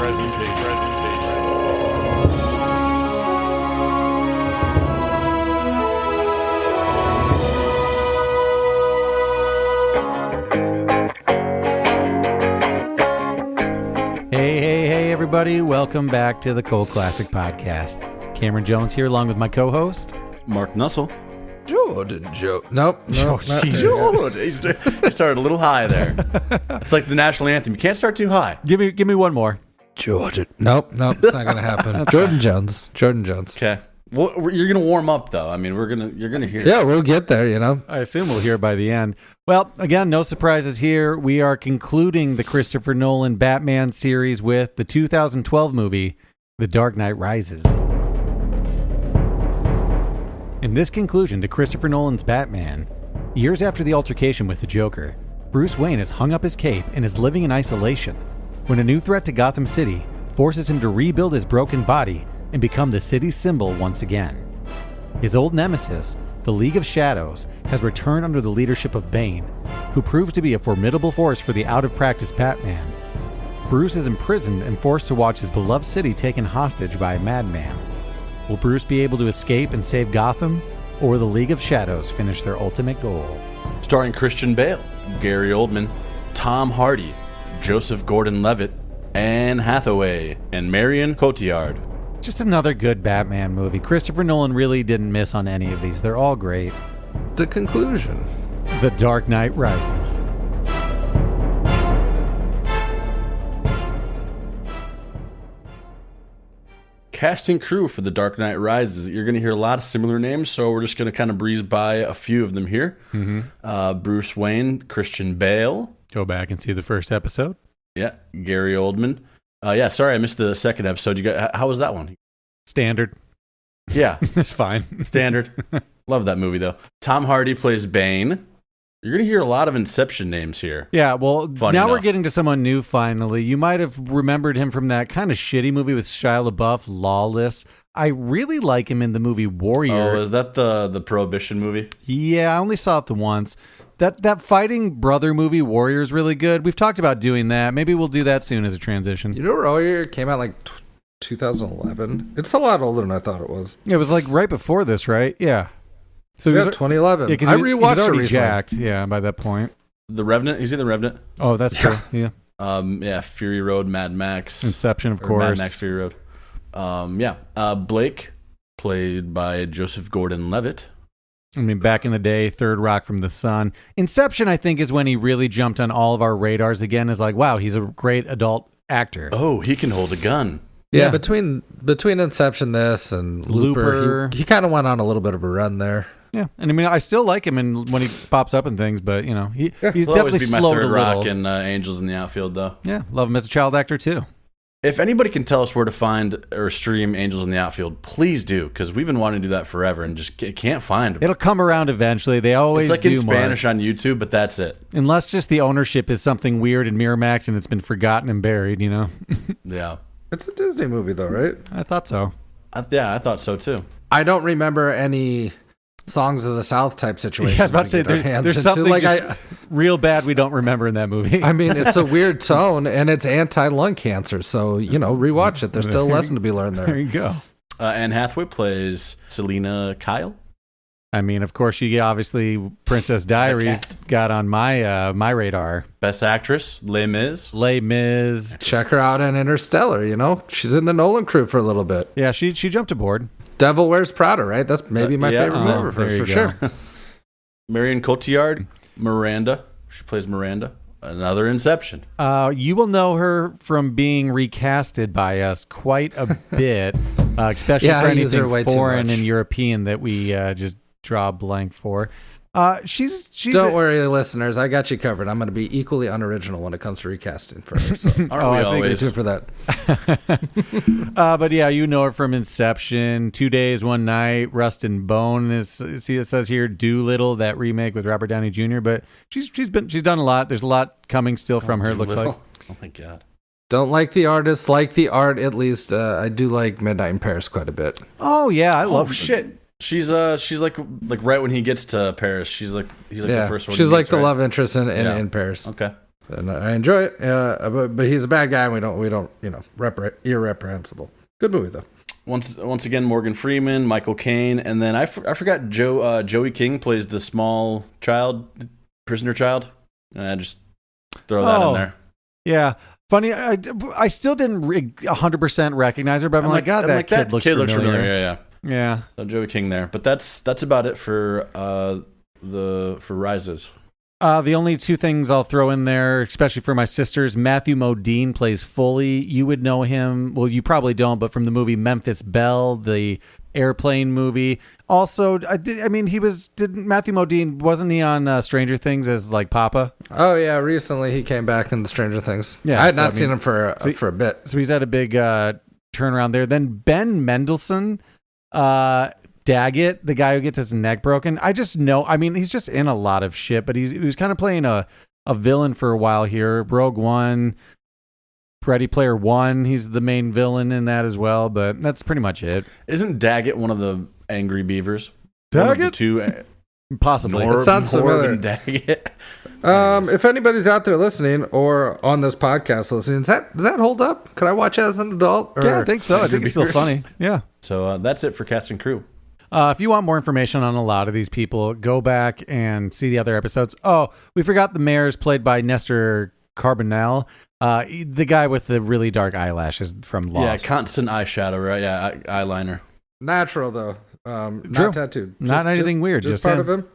Hey, everybody. Welcome back to the Cult Classic Podcast. Cameron Jones here along with my co-host, Mark Nussle. Jordan Joe. Nope. He started a little high there. It's like the national anthem. You can't start too high. Give me one more. Jordan. Nope. It's not going to happen. Jordan Jones. Okay. Well, you're going to warm up, though. I mean, you're going to hear. Yeah, we'll get there, you know. I assume we'll hear by the end. Well, again, no surprises here. We are concluding the Christopher Nolan Batman series with the 2012 movie, The Dark Knight Rises. In this conclusion to Christopher Nolan's Batman, years after the altercation with the Joker, Bruce Wayne has hung up his cape and is living in isolation when a new threat to Gotham City forces him to rebuild his broken body and become the city's symbol once again. His old nemesis, the League of Shadows, has returned under the leadership of Bane, who proves to be a formidable force for the out-of-practice Batman. Bruce is imprisoned and forced to watch his beloved city taken hostage by a madman. Will Bruce be able to escape and save Gotham, or will the League of Shadows finish their ultimate goal? Starring Christian Bale, Gary Oldman, Tom Hardy, Joseph Gordon-Levitt, Anne Hathaway, and Marion Cotillard. Just another good Batman movie. Christopher Nolan really didn't miss on any of these. They're all great. The conclusion. The Dark Knight Rises. Cast and crew for The Dark Knight Rises. You're going to hear a lot of similar names, so we're just going to kind of breeze by a few of them here. Bruce Wayne, Christian Bale. Go back and see the first episode. Yeah, Gary Oldman. Sorry I missed the second episode. How was that one? Standard. Yeah. It's fine. Standard. Love that movie, though. Tom Hardy plays Bane. You're going to hear a lot of Inception names here. Yeah, well, Funny now enough. we're getting to someone new, finally. You might have remembered him from that kind of shitty movie with Shia LaBeouf, Lawless. I really like him in the movie Warrior. Oh, is that the Prohibition movie? Yeah, I only saw it the once. That fighting brother movie, Warrior, is really good. We've talked about doing that. Maybe we'll do that soon as a transition. You know, Warrior came out like 2011. It's a lot older than I thought it was. It was like right before this, right? Yeah. So yeah, 2011. Yeah, I rewatched he was already it recently. jacked. Yeah, by that point. The Revenant? He's in The Revenant. Oh, that's true. Yeah. Fury Road, Mad Max. Inception, of Or course. Mad Max, Fury Road. Blake, played by Joseph Gordon-Levitt. I mean, back in the day, Third Rock from the Sun. Inception, I think, is when he really jumped on all of our radars again. Is like, wow, he's a great adult actor. Oh, he can hold a gun. Yeah, between Inception, this, and Looper. He kind of went on a little bit of a run there. Yeah, and I mean, I still like him when he pops up in things, but you know, he's He'll definitely always be my slowed Third a little. Rock and Angels in the Outfield, though. Yeah, love him as a child actor too. If anybody can tell us where to find or stream Angels in the Outfield, please do, because we've been wanting to do that forever and just can't find them. It'll come around eventually. They always It's like do in Spanish more. on YouTube, but that's it. Unless just the ownership is something weird in Miramax and it's been forgotten and buried, you know. Yeah. It's a Disney movie, though, right? I thought so. I thought so, too. I don't remember any Songs of the South type situation. Yeah, I was about to say there's something real bad we don't remember in that movie. I mean, it's a weird tone, and it's anti-lung cancer, so, you know, rewatch it. There's still a lesson to be learned There there. you go. Anne Hathaway plays Selena Kyle. I mean, of course, she obviously Princess Diaries got on my radar. Best Actress, Les Mis. Check her out in Interstellar, you know? She's in the Nolan crew for a little bit. Yeah, she jumped aboard. Devil Wears Prada, right? That's maybe my yeah. favorite movie there you for go. sure. Marion Cotillard, Miranda. She plays Miranda. Another Inception. You will know her from being recasted by us quite a bit, especially Yeah, for I use her anything way too foreign much. and European that we just draw a blank for. She's Don't worry, listeners. I got you covered. I'm going to be equally unoriginal when it comes to recasting for her. So Aren't we I think always? stay tuned for that. but yeah, you know her from Inception, 2 Days, One Night, Rust and Bone. It says here Doolittle, that remake with Robert Downey Jr. But she's done a lot. There's a lot coming still from her. It looks like. Oh my God. Don't like the artist, like the art at least. I do like Midnight in Paris quite a bit. Oh yeah, I love shit. She's like right when he gets to Paris. He's like the first one. She's he like gets, the right? love interest in Yeah. Paris. Okay. and I enjoy it. But he's a bad guy, and we don't irreprehensible. Good movie though. Once again, Morgan Freeman, Michael Caine, and then I forgot Joey King plays the small prisoner child. Just throw that in there. Yeah. Funny, I still didn't 100% recognize her, but I'm like, God, that kid looks familiar. Yeah. So Joey King there, but that's about it for Rises. The only two things I'll throw in there, especially for my sisters, Matthew Modine plays Foley. You would know him. Well, you probably don't, but from the movie Memphis Belle, the airplane movie. Also, Matthew Modine, wasn't he on Stranger Things as like Papa? Oh yeah, recently he came back in the Stranger Things. Yeah, I had not seen him for a bit. So he's had a big turnaround there. Then Ben Mendelsohn, Daggett, the guy who gets his neck broken. I just know. I mean, he's just in a lot of shit, but he was kind of playing a villain for a while here. Rogue One, Ready Player One. He's the main villain in that as well, but that's pretty much it. Isn't Daggett one of the angry beavers? Daggett? Possibly. It sounds familiar. Daggett. If anybody's out there listening or on this podcast listening, does that hold up? Could I watch it as an adult? Yeah, I think so. I think it's still funny. Yeah. So that's it for cast and crew. If you want more information on a lot of these people, go back and see the other episodes. Oh, we forgot the mayor is played by Nestor Carbonell, the guy with the really dark eyelashes from Lost. Yeah, constant eyeshadow, right? Yeah, eyeliner. Natural though, not tattooed. Not anything weird. Just part of him.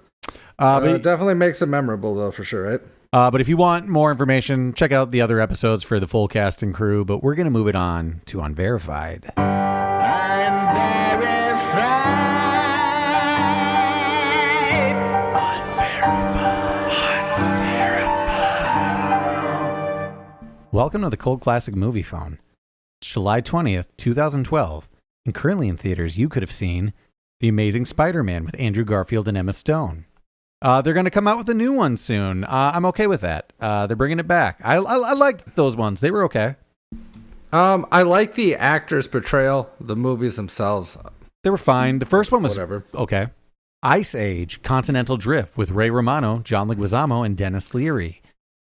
But definitely makes it memorable though, for sure, right? But if you want more information, check out the other episodes for the full cast and crew. But we're going to move it on to Unverified. Welcome to the Cold Classic Movie Phone. It's July 20th, 2012, and currently in theaters you could have seen The Amazing Spider-Man with Andrew Garfield and Emma Stone. They're going to come out with a new one soon. I'm okay with that. They're bringing it back. I liked those ones. They were okay. I like the actors' portrayal, the movies themselves. They were fine. The first one was whatever. Okay. Ice Age, Continental Drift with Ray Romano, John Leguizamo, and Dennis Leary.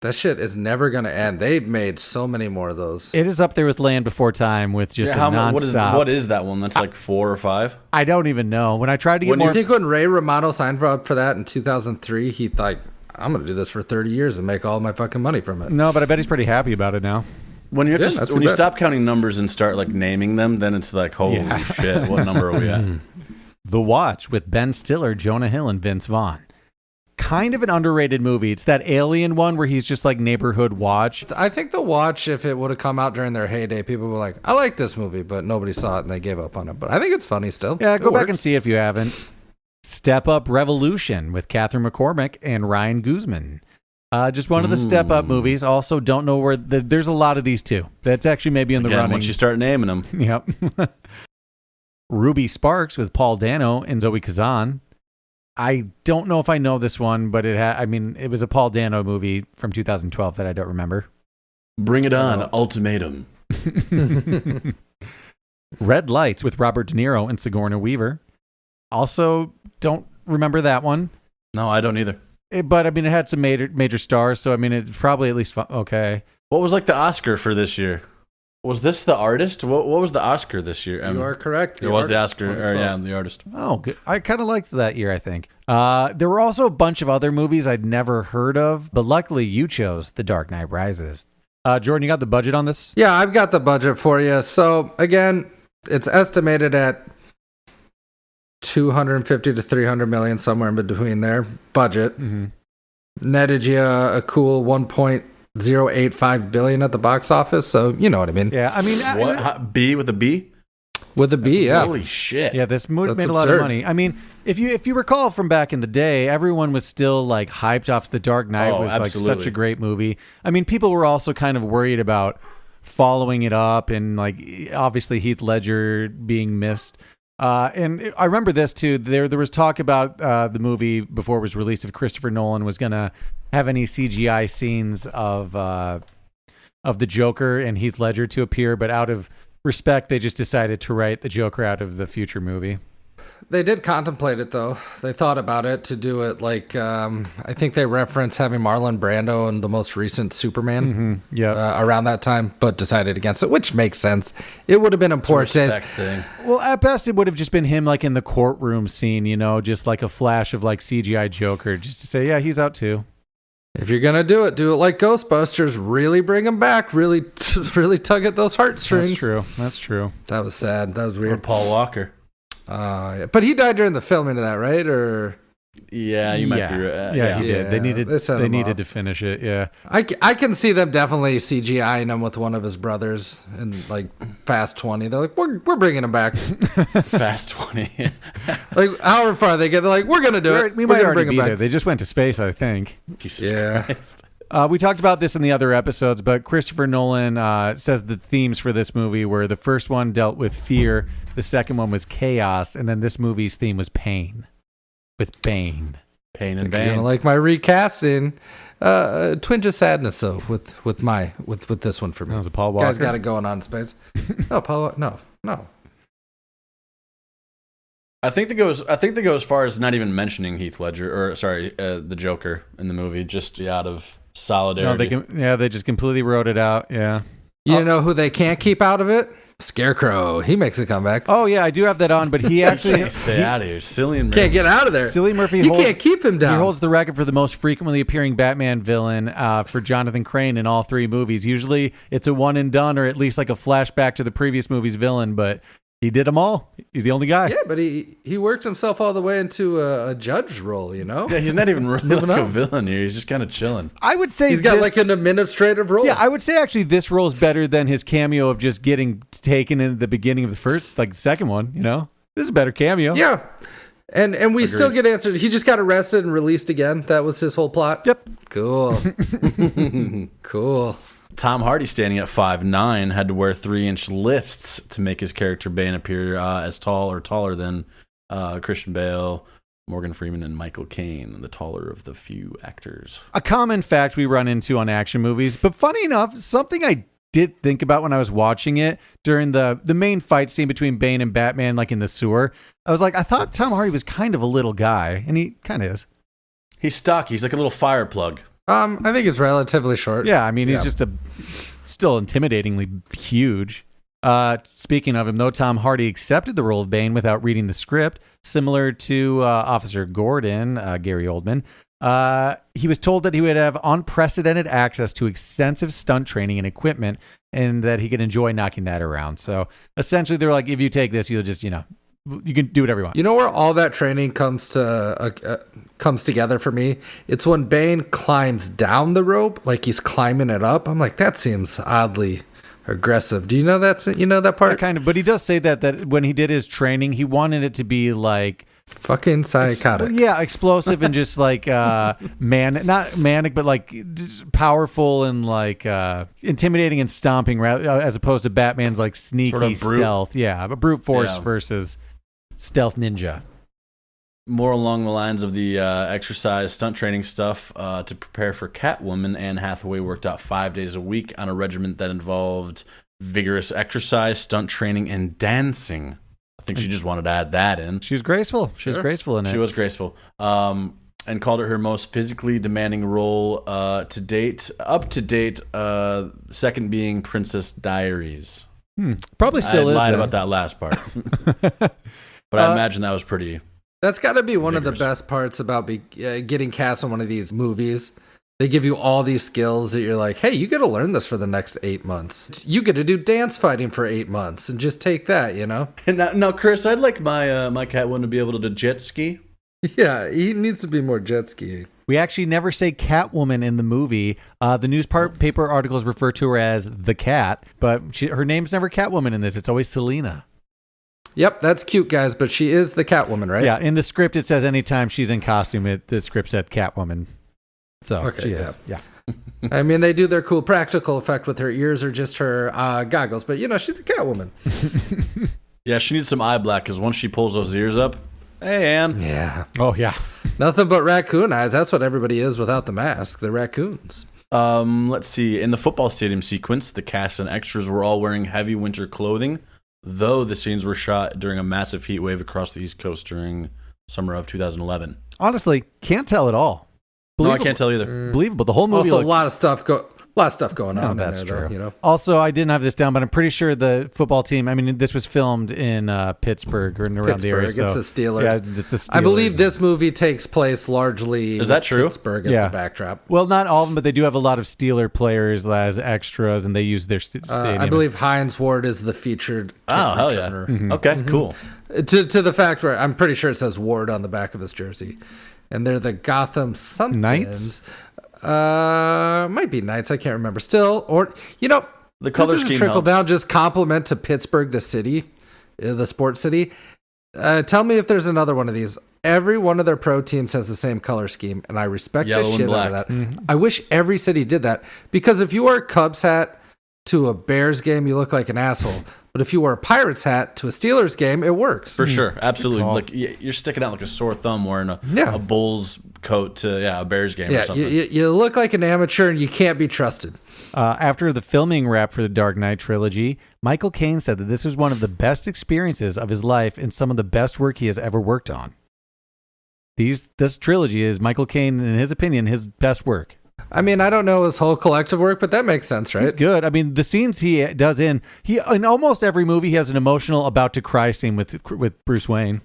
That shit is never going to end. They've made so many more of those. It is up there with Land Before Time with just a nonstop. What is that one? That's like 4 or 5? I don't even know. When I tried to get more... You think when Ray Romano signed up for that in 2003, he thought, I'm going to do this for 30 years and make all my fucking money from it. No, but I bet he's pretty happy about it now. When you stop counting numbers and start like naming them, then it's like, holy shit, what number are we at? The Watch with Ben Stiller, Jonah Hill, and Vince Vaughn. Kind of an underrated movie. It's that alien one where he's just like neighborhood watch. I think The Watch, if it would have come out during their heyday, people were like, I like this movie, but nobody saw it and they gave up on it. But I think it's funny still. Yeah, go back and see if you haven't. Step Up Revolution with Catherine McCormick and Ryan Guzman. Just one of the Step Up movies. Also, don't know where... there's a lot of these too. That's actually maybe in the running. Once you start naming them. Yep. Ruby Sparks with Paul Dano and Zoe Kazan. I don't know if I know this one, but it was a Paul Dano movie from 2012 that I don't remember. Bring it on, Ultimatum. Red Lights with Robert De Niro and Sigourney Weaver. Also, don't remember that one. No, I don't either. But it had some major stars, so it's probably at least okay. What was like the Oscar for this year? Was this The Artist? What was the Oscar this year? You are correct. It was the Oscar. The Artist. Oh, good. I kind of liked that year, I think. There were also a bunch of other movies I'd never heard of, but luckily you chose The Dark Knight Rises. Jordan, you got the budget on this? Yeah, I've got the budget for you. So, again, it's estimated at 250 to 300 million, somewhere in between there. Budget. Mm-hmm. Netted you a cool 1.085 billion at the box office, so you know what I mean. Yeah, what? B with a B? With a B, yeah. Holy shit. Yeah, this movie made a lot of money. If you recall from back in the day, everyone was still like hyped off The Dark Knight. Was absolutely. Like such a great movie. People were also kind of worried about following it up and like obviously Heath Ledger being missed. And I remember this too. There was talk about the movie before it was released if Christopher Nolan was going to have any CGI scenes of the Joker and Heath Ledger to appear, but out of respect, they just decided to write the Joker out of the future movie. They did contemplate it, though. They thought about it to do it like, I think they reference having Marlon Brando in the most recent Superman around that time, but decided against it, which makes sense. It would have been important. Thing. Well, at best, it would have just been him like in the courtroom scene, just like a flash of like CGI Joker, just to say, yeah, he's out too. If you're going to do it like Ghostbusters. Really bring him back. Really tug at those heartstrings. That's true. That was sad. That was weird. Or Paul Walker. But he died during the filming of that, right? Or yeah, you might be right. Yeah, he did. They needed to finish it. Yeah, I can see them definitely CGIing him with one of his brothers in like Fast 20. They're like, we're bringing him back. Fast 20. Like however far they get, they're like, we're gonna do it. We might already be there. They just went to space, I think. Jesus Christ. We talked about this in the other episodes, but Christopher Nolan says the themes for this movie were the first one dealt with fear, the second one was chaos, and then this movie's theme was pain. With Bane. Pain and Bane. Bane. You don't like my recasting. Twinge of sadness, though, with this one for me. That was a Paul Walker. Guy's got it going on in space. No, Paul. No. I think they go as far as not even mentioning Heath Ledger, the Joker in the movie, just out of solidarity. No, they just completely wrote it out. Yeah. You know who they can't keep out of it? Scarecrow. He makes a comeback. Oh yeah, I do have that on, but he actually stay out of here. Cillian Murphy can't get out of there. Cillian Murphy. You can't keep him down. He holds the record for the most frequently appearing Batman villain for Jonathan Crane in all three movies. Usually, it's a one and done, or at least like a flashback to the previous movie's villain. But he did them all. He's the only guy. Yeah, but he worked himself all the way into a judge role, Yeah, he's not even really like a villain here. He's just kind of chilling. I would say he's got like an administrative role. Yeah, I would say actually this role is better than his cameo of just getting taken in the beginning of the second one, This is a better cameo. Yeah. And we still get answered. He just got arrested and released again. That was his whole plot. Yep. Cool. Cool. Tom Hardy, standing at 5'9", had to wear 3-inch lifts to make his character Bane appear as tall or taller than Christian Bale, Morgan Freeman, and Michael Caine, the taller of the few actors. A common fact we run into on action movies, but funny enough, something I did think about when I was watching it during the main fight scene between Bane and Batman, like in the sewer. I was like, I thought Tom Hardy was kind of a little guy, and he kind of is. He's stocky. He's like a little fire plug. I think he's relatively short. Yeah, I mean, he's just still intimidatingly huge. Speaking of him, though, Tom Hardy accepted the role of Bane without reading the script, similar to Officer Gordon, Gary Oldman. He was told that he would have unprecedented access to extensive stunt training and equipment, and that he could enjoy knocking that around. So essentially, they're like, if you take this, you'll just, you can do whatever you want. You know where all that training comes together for me? It's when Bane climbs down the rope, like he's climbing it up. I'm like, that seems oddly aggressive. Do you know that part? Kind of, but he does say that when he did his training, he wanted it to be like fucking psychotic. Explosive and just like not manic, but like powerful and like intimidating and stomping, as opposed to Batman's like sneaky sort of stealth. Yeah, but brute force versus stealth ninja. More along the lines of the exercise stunt training stuff. To prepare for Catwoman, Anne Hathaway worked out 5 days a week on a regimen that involved vigorous exercise, stunt training, and dancing. I think she just wanted to add that in. She was graceful. She was graceful in it. She was graceful. And called it her most physically demanding role to date. Up to date, second being Princess Diaries. Probably still I is. lied about that last part. But I imagine that was pretty... That's got to be one of the best parts about getting cast in one of these movies. They give you all these skills that you're like, hey, you got to learn this for the next 8 months. You get to do dance fighting for 8 months and just take that, And now, Chris, I'd like my Catwoman to be able to jet ski. Yeah, he needs to be more jet ski. We actually never say Catwoman in the movie. The newspaper articles refer to her as the Cat, but her name's never Catwoman in this. It's always Selena. Yep, that's cute, guys, but she is the Catwoman, right? Yeah, in the script it says anytime she's in costume, the script said Catwoman. So she is. Yeah. I mean, they do their cool practical effect with her ears or just her goggles, but she's a Catwoman. Yeah, she needs some eye black because once she pulls those ears up, hey, Anne. Yeah. Oh, yeah. Nothing but raccoon eyes. That's what everybody is without the mask. They're raccoons. Let's see. In the football stadium sequence, the cast and extras were all wearing heavy winter clothing. though the scenes were shot during a massive heat wave across the East Coast during summer of 2011. Honestly, can't tell at all. No, I can't tell either. Believable. The whole movie. Also, a lot of stuff going on. That's in true. there, though, Also, I didn't have this down, but I'm pretty sure the football team. I mean, this was filmed in Pittsburgh or around the area. It's the Steelers. Yeah, it's the Steelers. I believe this movie takes place largely. Is that true? Pittsburgh as the backdrop. Well, not all of them, but they do have a lot of Steeler players as extras, and they use their stadium. I believe Hines Ward is the featured. Oh, hell yeah! Mm-hmm. Okay, cool. To the fact where I'm pretty sure it says Ward on the back of his jersey, and they're the Gotham somethings. Knights? Might be Knights. I can't remember. Still, or The color this is a scheme trickle helps. down. Just compliment to Pittsburgh, the city, the sports city. Tell me if there's another one of these. Every one of their pro teams has the same color scheme, and I respect Yellow the and shit out black. of that. I wish every city did that, because if you wear a Cubs hat to a Bears game, you look like an asshole. But if you wear a Pirates hat to a Steelers game, it works. For sure, absolutely. Like you're sticking out like a sore thumb wearing a Bulls coat to a Bears game or something. You look like an amateur, and you can't be trusted. After the filming wrap for the Dark Knight trilogy, Michael Caine said that this was one of the best experiences of his life and some of the best work he has ever worked on. This trilogy is Michael Caine, in his opinion, his best work. I mean, I don't know his whole collective work, but that makes sense, right? He's good. I mean, the scenes he does in almost every movie, he has an emotional about to cry scene with Bruce Wayne.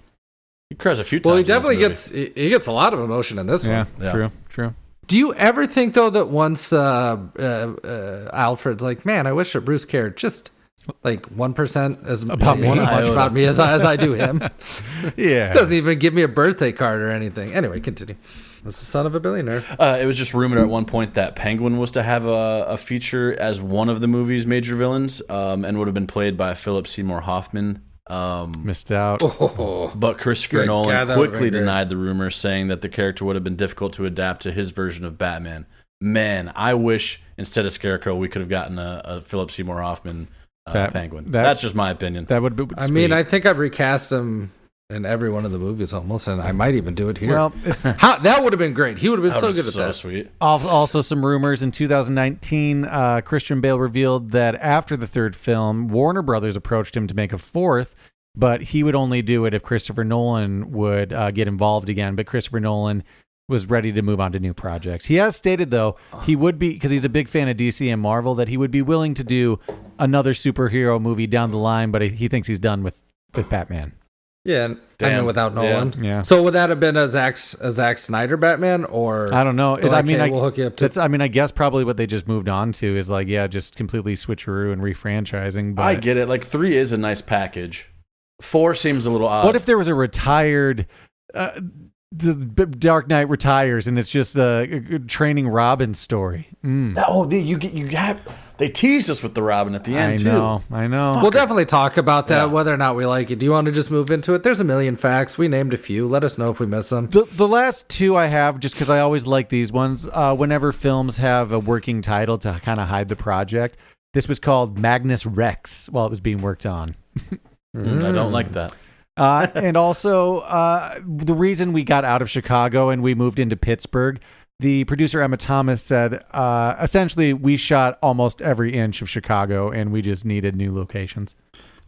He cries a few times. Well, he definitely gets a lot of emotion in this one. Yeah. True. Do you ever think though that once Alfred's like, man, I wish that Bruce cared just like 1% as About me. much about me as I do him? Yeah. Doesn't even give me a birthday card or anything. Anyway, continue. That's the son of a billionaire. It was just rumored at one point that Penguin was to have a feature as one of the movie's major villains, and would have been played by Philip Seymour Hoffman. Missed out. But Christopher Good Nolan God, that would've quickly been great. denied the rumor, saying that the character would have been difficult to adapt to his version of Batman. Man, I wish instead of Scarecrow, we could have gotten a Philip Seymour Hoffman Penguin. That's just my opinion. That would be. I mean, I think I've recast him in every one of the movies almost, and I might even do it here. Well, that would have been great. He would have been so That good was at that. sweet. Also, some rumors in 2019, Christian Bale revealed that after the third film, Warner Brothers approached him to make a fourth, but he would only do it if Christopher Nolan would get involved again. But Christopher Nolan was ready to move on to new projects. He has stated, though, he would be, because he's a big fan of DC and Marvel, that he would be willing to do another superhero movie down the line, but he thinks he's done with Batman. Yeah, I mean, without Nolan. Yeah. So would that have been a Zack Snyder Batman, or I don't know. we'll hook you up to. I guess probably what they just moved on to is just completely switcheroo and refranchising. But I get it. Like 3 is a nice package. 4 seems a little odd. What if there was a retired, the Dark Knight retires and it's just a training Robin story? They teased us with the Robin at the end too. I know. We'll definitely talk about that, whether or not we like it. Do you want to just move into it? There's a million facts. We named a few. Let us know if we miss them. The last 2 I have, just because I always like these ones, whenever films have a working title to kind of hide the project. This was called Magnus Rex while it was being worked on. I don't like that. And also, the reason we got out of Chicago and we moved into Pittsburgh, the producer Emma Thomas said, essentially, we shot almost every inch of Chicago and we just needed new locations.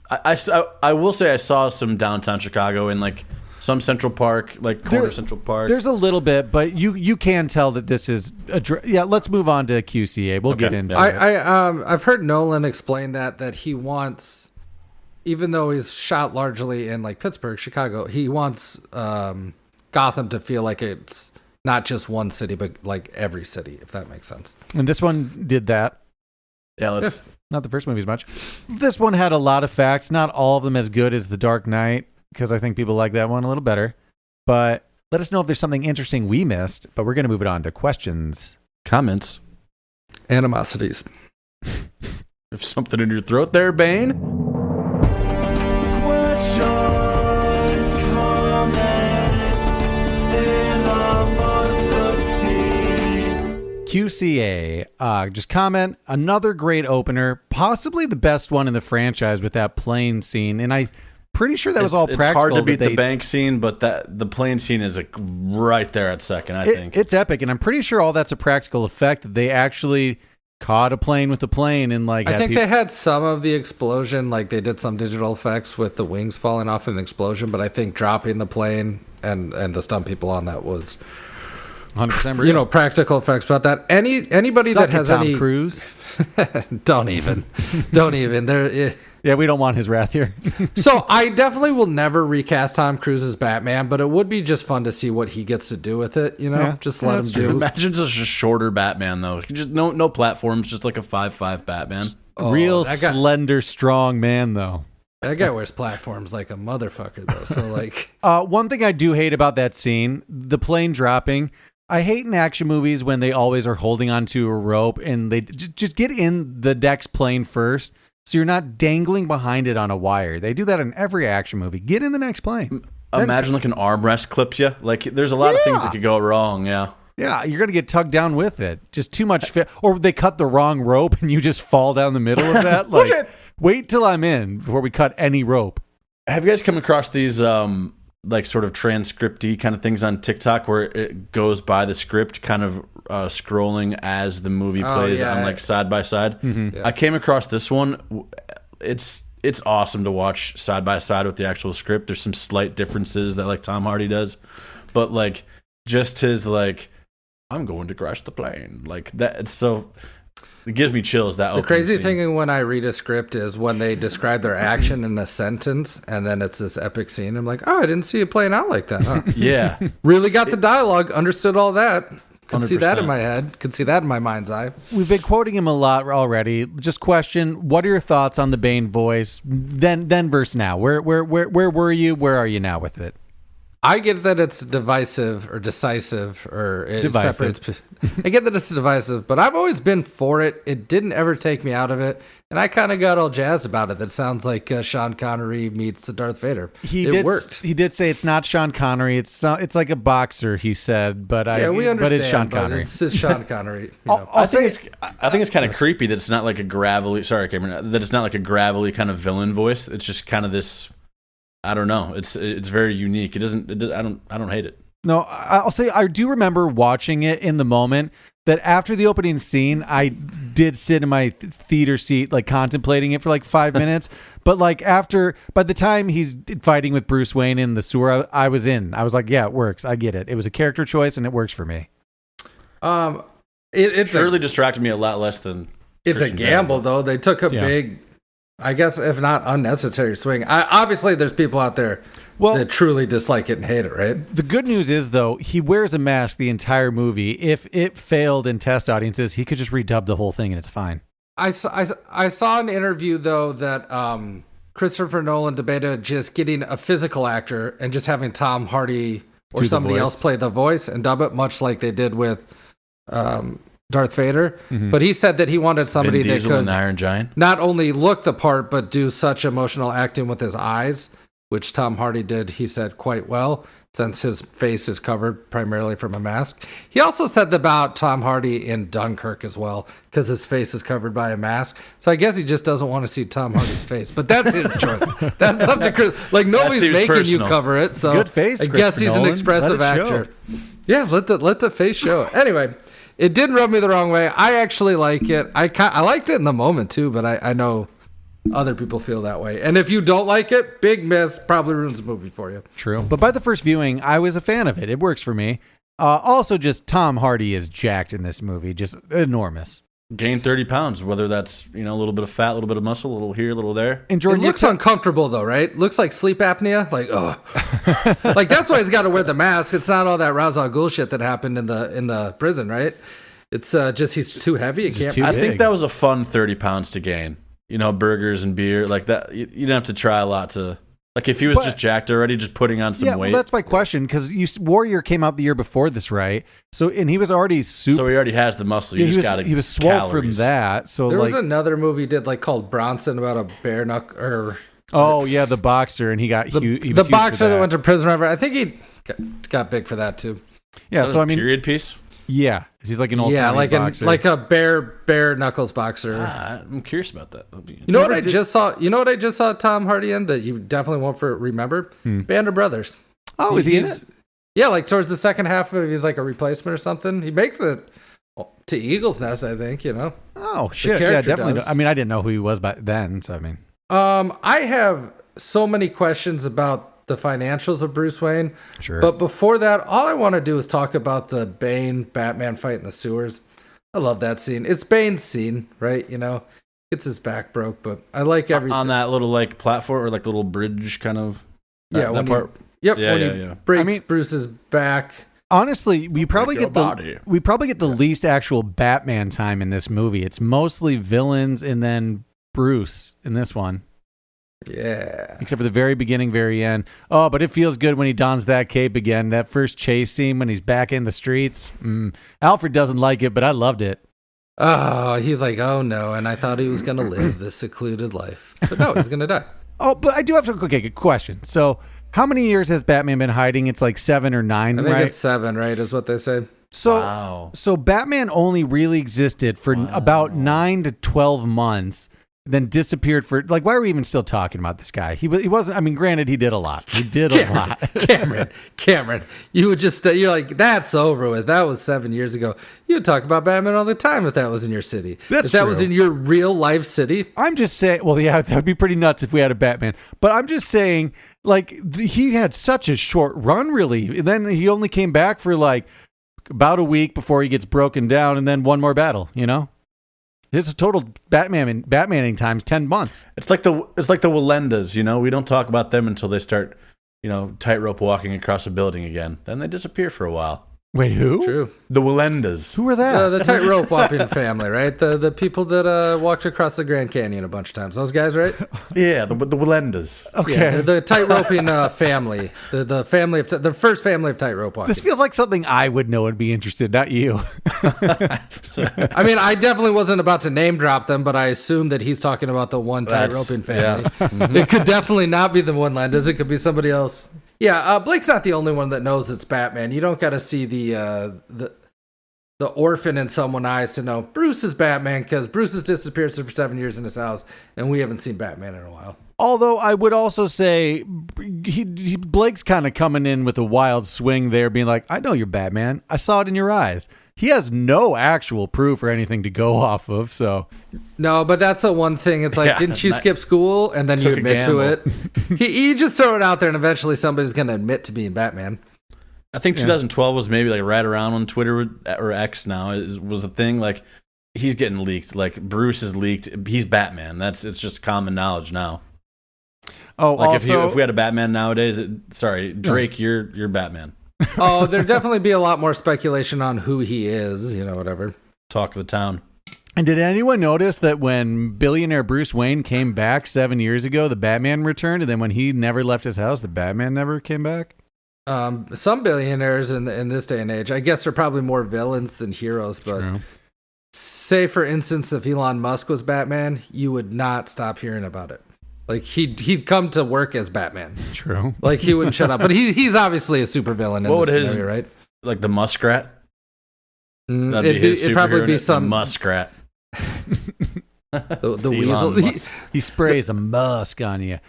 I will say I saw some downtown Chicago in like some Central Park, like corner Central Park. There's a little bit, but you can tell that this is let's move on to QCA. We'll get into it. I've heard Nolan explain that he wants, even though he's shot largely in like Pittsburgh, Chicago, he wants Gotham to feel like it's not just one city, but like every city, if that makes sense. And this one did that. Yeah, not the first movie as much. This one had a lot of facts, not all of them as good as The Dark Knight, because I think people like that one a little better. But let us know if there's something interesting we missed, but we're going to move it on to questions. comments. Animosities. If something in your throat there, Bane. QCA, just comment, another great opener, possibly the best one in the franchise with that plane scene, and I'm pretty sure that was all practical. It's hard to beat the bank scene, but the plane scene is like right there at second, I think. It's epic, and I'm pretty sure all that's a practical effect. They actually caught a plane with a plane and like. I think they had some of the explosion, like they did some digital effects with the wings falling off in the explosion, but I think dropping the plane and the stunt people on that was 100% real. Practical effects. But that anybody Suck that has Tom any Cruise. don't even. There. Yeah, we don't want his wrath here. So I definitely will never recast Tom Cruise as Batman, but it would be just fun to see what he gets to do with it. Just let him do. Imagine just a shorter Batman though. Just no platforms, just like a 5'5" Batman. Real slender, strong man though. That guy wears platforms like a motherfucker though. So like, one thing I do hate about that scene, the plane dropping. I hate in action movies when they always are holding onto a rope and they just get in the next plane first. So you're not dangling behind it on a wire. They do that in every action movie. Get in the next plane. Imagine like an armrest clips you. Like there's a lot of things that could go wrong. Yeah. Yeah, you're going to get tugged down with it. Just too much fit. Or they cut the wrong rope and you just fall down the middle of that. Like, wait till I'm in before we cut any rope. Have you guys come across these like sort of transcript-y kind of things on TikTok where it goes by the script kind of scrolling as the movie plays on like side by side? Yeah. I came across this one. It's awesome to watch side by side with the actual script. There's some slight differences that like Tom Hardy does, but like just his like, I'm going to crash the plane like that. It's so it gives me chills. That the crazy thing when I read a script is when they describe their action in a sentence and then it's this epic scene. I'm like, oh, I didn't see it playing out like that. Huh? Yeah, really got the dialogue, understood all that. Could 100%. see that in my head. Could see that in my mind's eye. We've been quoting him a lot already. Just question: what are your thoughts on the Bane voice? Then versus now. Where were you? Where are you now with it? I get that it's divisive or decisive or it Divisive. separates. I get that it's divisive, but I've always been for it. It didn't ever take me out of it, and I kind of got all jazzed about it. That sounds like Sean Connery meets the Darth Vader. It worked. He did say it's not Sean Connery. It's like a boxer. He said, but we understand. But it's Sean Connery. It's Sean Connery. I think it's kind of creepy that it's not like a gravelly. Sorry, Cameron. That it's not like a gravelly kind of villain voice. It's just kind of this. I don't know. It's very unique. I don't hate it. No, I'll say I do remember watching it in the moment that after the opening scene, I did sit in my theater seat, like contemplating it for like 5 minutes. But like by the time he's fighting with Bruce Wayne in the sewer, I was in. I was like, yeah, it works. I get it. It was a character choice and it works for me. It surely distracted me a lot less than. It's Christian a gamble, Bale. though. They took a big, I guess, if not unnecessary swing. Obviously, there's people out there that truly dislike it and hate it, right? The good news is, though, he wears a mask the entire movie. If it failed in test audiences, he could just redub the whole thing and it's fine. I saw an interview, though, that Christopher Nolan debated just getting a physical actor and just having Tom Hardy or somebody else play the voice and dub it, much like they did with Darth Vader. Mm-hmm. But he said that he wanted somebody Vin Diesel that could and the Iron Giant not only look the part, but do such emotional acting with his eyes, which Tom Hardy did, he said, quite well, since his face is covered primarily from a mask. He also said about Tom Hardy in Dunkirk as well, because his face is covered by a mask. So I guess he just doesn't want to see Tom Hardy's face. But that's his choice. That's up to like nobody's making personal. You cover it. So good face, I guess he's Nolan. an expressive actor. Yeah, let the face show. Anyway, it did rub me the wrong way. I actually like it. I liked it in the moment too, but I know other people feel that way. And if you don't like it, big miss, probably ruins the movie for you. True. But by the first viewing, I was a fan of it. It works for me. Also, just Tom Hardy is jacked in this movie. Just enormous. Gained 30 pounds, whether that's, a little bit of fat, a little bit of muscle, a little here, a little there. And Jordan, it looks uncomfortable though, right? Looks like sleep apnea. Like, oh. Like that's why he's got to wear the mask. It's not all that Ra's al Ghul shit that happened in the prison, right? It's just he's too heavy. I think that was a fun 30 pounds to gain. Burgers and beer like that. You didn't have to try a lot to. Like if he was just jacked already, just putting on some weight. Well, that's my question because Warrior came out the year before this, right? So and he was already super. So he already has the muscle. He was swole from that. So there was another movie he did called Bronson about a bare knuckle. The boxer, and he got the boxer that went to prison. Remember, I think he got big for that too. Yeah, so I mean, period piece. Yeah, he's like an old boxer. Like a bare knuckles boxer. I'm curious about that. You know what I just saw Tom Hardy in that you definitely won't remember? Band of Brothers. Oh, is he in it? Yeah, like towards the second half of he's like a replacement or something. He makes it to Eagle's Nest, I think. Oh, Oh shit! Yeah, definitely. Does. I mean, I didn't know who he was back then, so I mean, I have so many questions about the financials of Bruce Wayne. Sure. But before that, all I want to do is talk about the Bane Batman fight in the sewers. I love that scene. It's Bane's scene, right? You know, gets his back broke, but I like everything on that little like platform or like little bridge kind of. That part. When he breaks Bruce's back. Honestly, we probably get the least actual Batman time in this movie. It's mostly villains and then Bruce in this one. Yeah. Except for the very beginning, very end. Oh, but it feels good when he dons that cape again. That first chase scene when he's back in the streets. Alfred doesn't like it, but I loved it. Oh, he's like, oh no, and I thought he was going to live this secluded life. But no, he's going to die. Oh, but I do have a good question. So, how many years has Batman been hiding? It's like 7 or 9, right? I think it's 7, right, is what they say. So Batman only really existed for about 9 to 12 months, then disappeared for, like, why are we even still talking about this guy? He wasn't, I mean, granted, he did a lot. He did a lot. Cameron, you would just, you're like, that's over with. That was 7 years ago. You would talk about Batman all the time if that was in your city. If that was in your real life city. I'm just saying, well, yeah, that would be pretty nuts if we had a Batman. But I'm just saying, like, he had such a short run, really. And then he only came back for, like, about a week before he gets broken down and then one more battle, you know? His total Batmaning time's 10 months. It's like the Walendas, you know. We don't talk about them until they start, you know, tightrope walking across a building again. Then they disappear for a while. Wait, who? It's true. The Walendas. Who are that? The tightrope walking family, right? The people that walked across the Grand Canyon a bunch of times. Those guys, right? Yeah, the Walendas. Okay. Yeah, the tightroping family. The family of the first family of tightrope walking. This feels like something I would know and be interested, not you. I mean, I definitely wasn't about to name drop them, but I assume that he's talking about the one tightroping family. Yeah. Mm-hmm. It could definitely not be the Walendas. It could be somebody else. Yeah, Blake's not the only one that knows it's Batman. You don't got to see the orphan in someone's eyes to know Bruce is Batman, because Bruce has disappeared for 7 years in his house, and we haven't seen Batman in a while. Although I would also say Blake's kind of coming in with a wild swing there, being like, I know you're Batman. I saw it in your eyes. He has no actual proof or anything to go off of, so. No, but that's the one thing. It's like, didn't you skip school? And then you admit to it. He just throw it out there, and eventually somebody's going to admit to being Batman. I think 2012 was maybe like right around when Twitter or X now was a thing. Like, he's getting leaked. Like, Bruce is leaked. He's Batman. It's just common knowledge now. Oh, like also, if we had a Batman nowadays, Drake, you're Batman. Oh, there'd definitely be a lot more speculation on who he is, you know, whatever. Talk of the town. And did anyone notice that when billionaire Bruce Wayne came back 7 years ago, the Batman returned, and then when he never left his house, the Batman never came back? Some billionaires in this day and age, I guess, are probably more villains than heroes, but True. Say, for instance, if Elon Musk was Batman, you would not stop hearing about it. Like, he'd come to work as Batman. True. Like, he wouldn't shut up. But he's obviously a supervillain in this scenario, right? Like the muskrat? It'd probably be some muskrat. the weasel. He sprays a musk on you.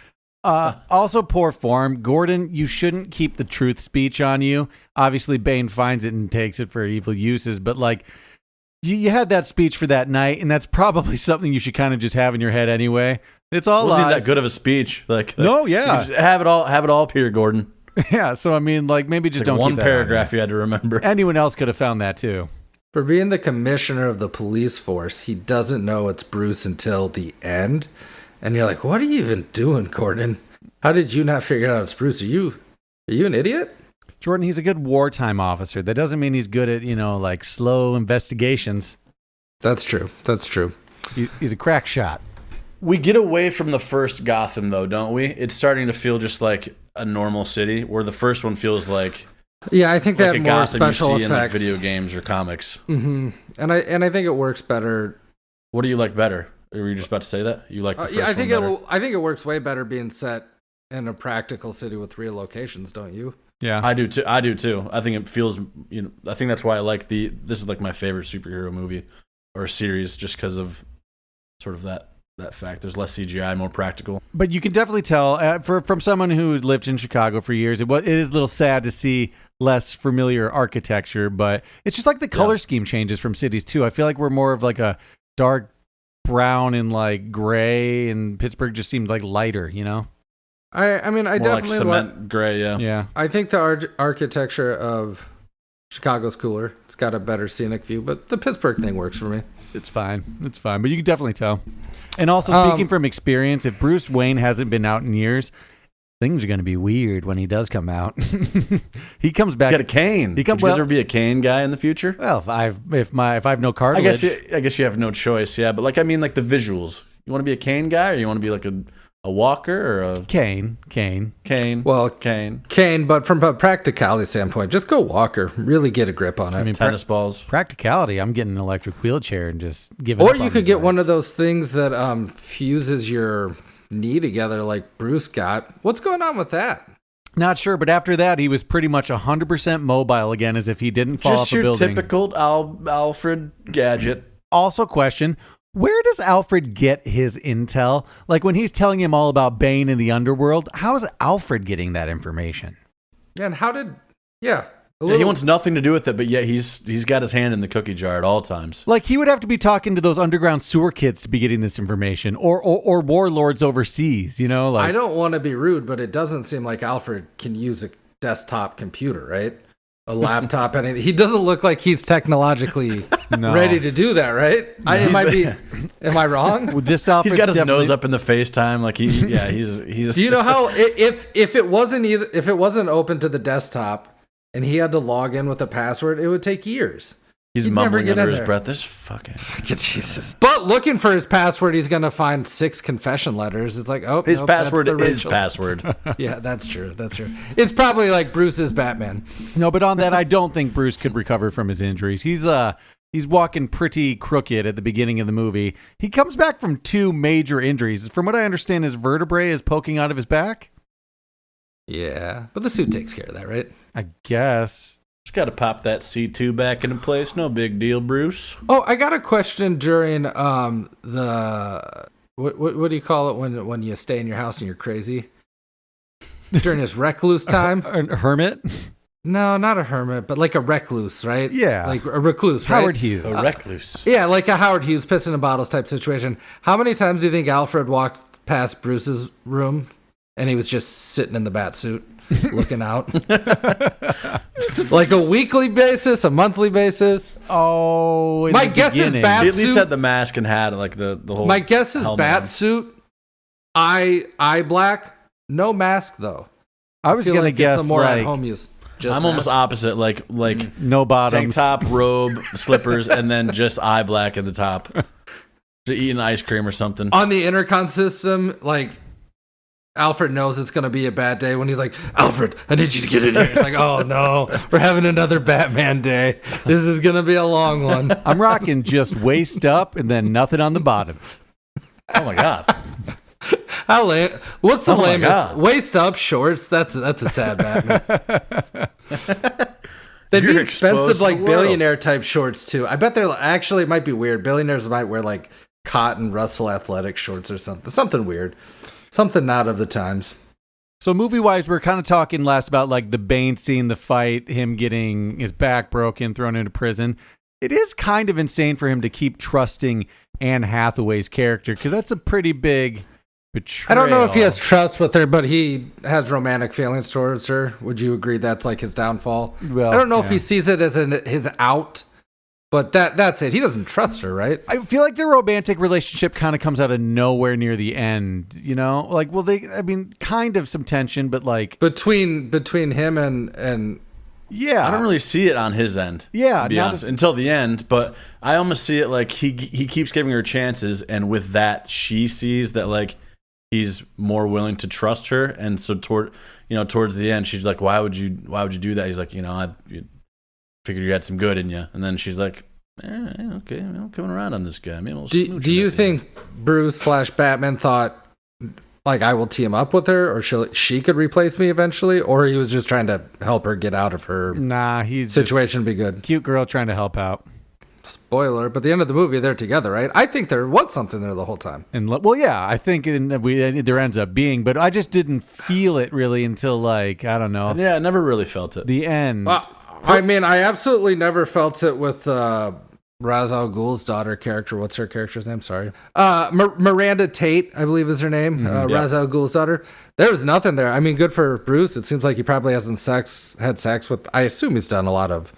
Also, poor form. Gordon, you shouldn't keep the truth speech on you. Obviously, Bane finds it and takes it for evil uses. But, like, you had that speech for that night, and that's probably something you should kind of just have in your head anyway. It's all lies. Wasn't that good of a speech? No, yeah. Have it all up here, Gordon. Yeah, so I mean, like, maybe just don't one keep that paragraph you had to remember. Anyone else could have found that too. For being the commissioner of the police force, he doesn't know it's Bruce until the end. And you're like, what are you even doing, Gordon? How did you not figure out it's Bruce? Are you an idiot? Jordan, he's a good wartime officer. That doesn't mean he's good at, like, slow investigations. That's true. He's a crack shot. We get away from the first Gotham, though, don't we? It's starting to feel just like a normal city, where the first one feels like... Yeah, I think like that more Gotham special you see effects. In like video games or comics. Mm-hmm. And I think it works better. What do you like better? Were you just about to say that? You like the first I one better? I think it works way better being set in a practical city with real locations, don't you? Yeah, I do too. I think it feels, I think that's why I like this is like my favorite superhero movie or series, just because of sort of that fact. There's less CGI, more practical. But you can definitely tell from someone who lived in Chicago for years, it is a little sad to see less familiar architecture, but it's just like the color scheme changes from cities too. I feel like we're more of like a dark brown and like gray, and Pittsburgh just seemed like lighter, you know? I mean, I More definitely like cement gray, yeah. Yeah. I think the architecture of Chicago's cooler. It's got a better scenic view, but the Pittsburgh thing works for me. It's fine. It's fine. But you can definitely tell. And also, speaking from experience, if Bruce Wayne hasn't been out in years, things are going to be weird when he does come out. He comes back. He's got a cane. Would you guys ever be a cane guy in the future? Well, if I have no cartilage, I guess you have no choice. Yeah, but like I mean, like the visuals. You want to be a cane guy, or you want to be like a walker, or a cane? Well, cane. But from a practicality standpoint, just go walker. Really get a grip on it. I mean, Tennis balls. Practicality. I'm getting an electric wheelchair and just giving. Or you could get one of those things that fuses your knee together, like Bruce got. What's going on with that? Not sure, but after that, he was pretty much 100% mobile again, as if he didn't fall off a building. Just your typical Alfred gadget. Also, question. Where does Alfred get his intel? Like when he's telling him all about Bane in the underworld, how is Alfred getting that information? And how did... Yeah. He wants nothing to do with it, but yet he's got his hand in the cookie jar at all times. Like he would have to be talking to those underground sewer kids to be getting this information, or warlords overseas, you know? Like, I don't want to be rude, but it doesn't seem like Alfred can use a desktop computer, right? A laptop, anything. He doesn't look like he's technologically ready to do that, right? Am I wrong? With this He's got his nose up in the FaceTime, like he's. Do you know how if it wasn't open to the desktop and he had to log in with a password, it would take years. He's mumbling under his breath. This fucking Jesus. But looking for his password, he's gonna find 6 confession letters. It's like, oh, his password is password. Yeah, that's true. It's probably like Bruce's Batman. No, but on that, I don't think Bruce could recover from his injuries. He's walking pretty crooked at the beginning of the movie. He comes back from 2 major injuries. From what I understand, his vertebrae is poking out of his back. Yeah, but the suit takes care of that, right? I guess. Just got to pop that C2 back into place. No big deal, Bruce. Oh, I got a question during the what do you call it when you stay in your house and you're crazy? During his recluse time? A hermit? No, not a hermit, but like a recluse, right? Yeah. Like a recluse, right? Howard Hughes. A recluse. Yeah, like a Howard Hughes, piss in a bottles type situation. How many times do you think Alfred walked past Bruce's room and he was just sitting in the bat suit? Looking out. Like a weekly basis, a monthly basis. Oh, my guess is bat He suit. at least had the mask and hat, like the whole. My guess is bat on. suut, eye black, no mask though. I was gonna guess some more like at home use. I'm almost opposite, like no bottoms, tank top, robe, slippers, and then just eye black at the top. To eating ice cream or something on the intercom system, like. Alfred knows it's going to be a bad day when he's like, Alfred, I need you to get in here. It's like, oh no, we're having another Batman day. This is going to be a long one. I'm rocking just waist up and then nothing on the bottoms. Oh my God. How lame. What's the lamest? Waist up, shorts. That's a sad Batman. They'd be expensive, like billionaire type shorts too. I bet they're actually, it might be weird. Billionaires might wear like cotton Russell athletic shorts or something. Something weird. Something not of the times. So movie-wise, we're kind of talking last about like the Bane scene, the fight, him getting his back broken, thrown into prison. It is kind of insane for him to keep trusting Anne Hathaway's character because that's a pretty big betrayal. I don't know if he has trust with her, but he has romantic feelings towards her. Would you agree that's like his downfall? Well, I don't know if he sees it as his out. But that's it. He doesn't trust her, right? I feel like their romantic relationship kind of comes out of nowhere near the end, you know? Like, well, kind of some tension, but like... Between him and... Yeah. I don't really see it on his end, yeah, to be honest, until the end. But I almost see it like he keeps giving her chances, and with that, she sees that, like, he's more willing to trust her. And so towards the end, she's like, why would you do that? He's like, I figured you had some good in you. And then she's like, okay, I'm coming around on this guy. Do you think Bruce / Batman thought, like, I will team up with her, or she could replace me eventually? Or he was just trying to help her get out of her situation, be good? Cute girl trying to help out. Spoiler, but at the end of the movie, they're together, right? I think there was something there the whole time. And well, yeah, I think there ends up being, but I just didn't feel it really until, like, I don't know. Yeah, I never really felt it. The end. I mean, I absolutely never felt it with Ra's al Ghul's daughter character. What's her character's name? Sorry. Miranda Tate, I believe is her name. Ra's al Ghul's daughter. There was nothing there. I mean, good for Bruce. It seems like he probably hasn't had sex with, I assume he's done a lot of,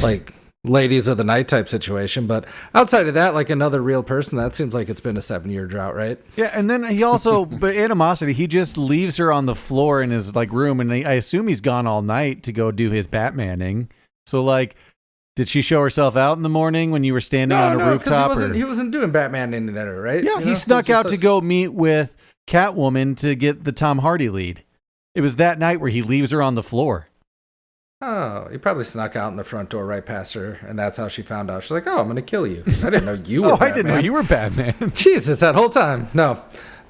like, ladies of the night type situation. But outside of that, like another real person, that seems like it's been a 7-year drought, right? Yeah, and then he also, but animosity, he just leaves her on the floor in his, like, room, and I assume he's gone all night to go do his Batmaning. So, like, did she show herself out in the morning when you were standing on a rooftop? He wasn't doing Batman any there, right? Yeah, he snuck out to go meet with Catwoman to get the Tom Hardy lead. It was that night where he leaves her on the floor. Oh, he probably snuck out in the front door right past her, and that's how she found out. She's like, "Oh, I'm going to kill you." I didn't know you were Batman. I didn't know you were Batman. Jesus, that whole time. No.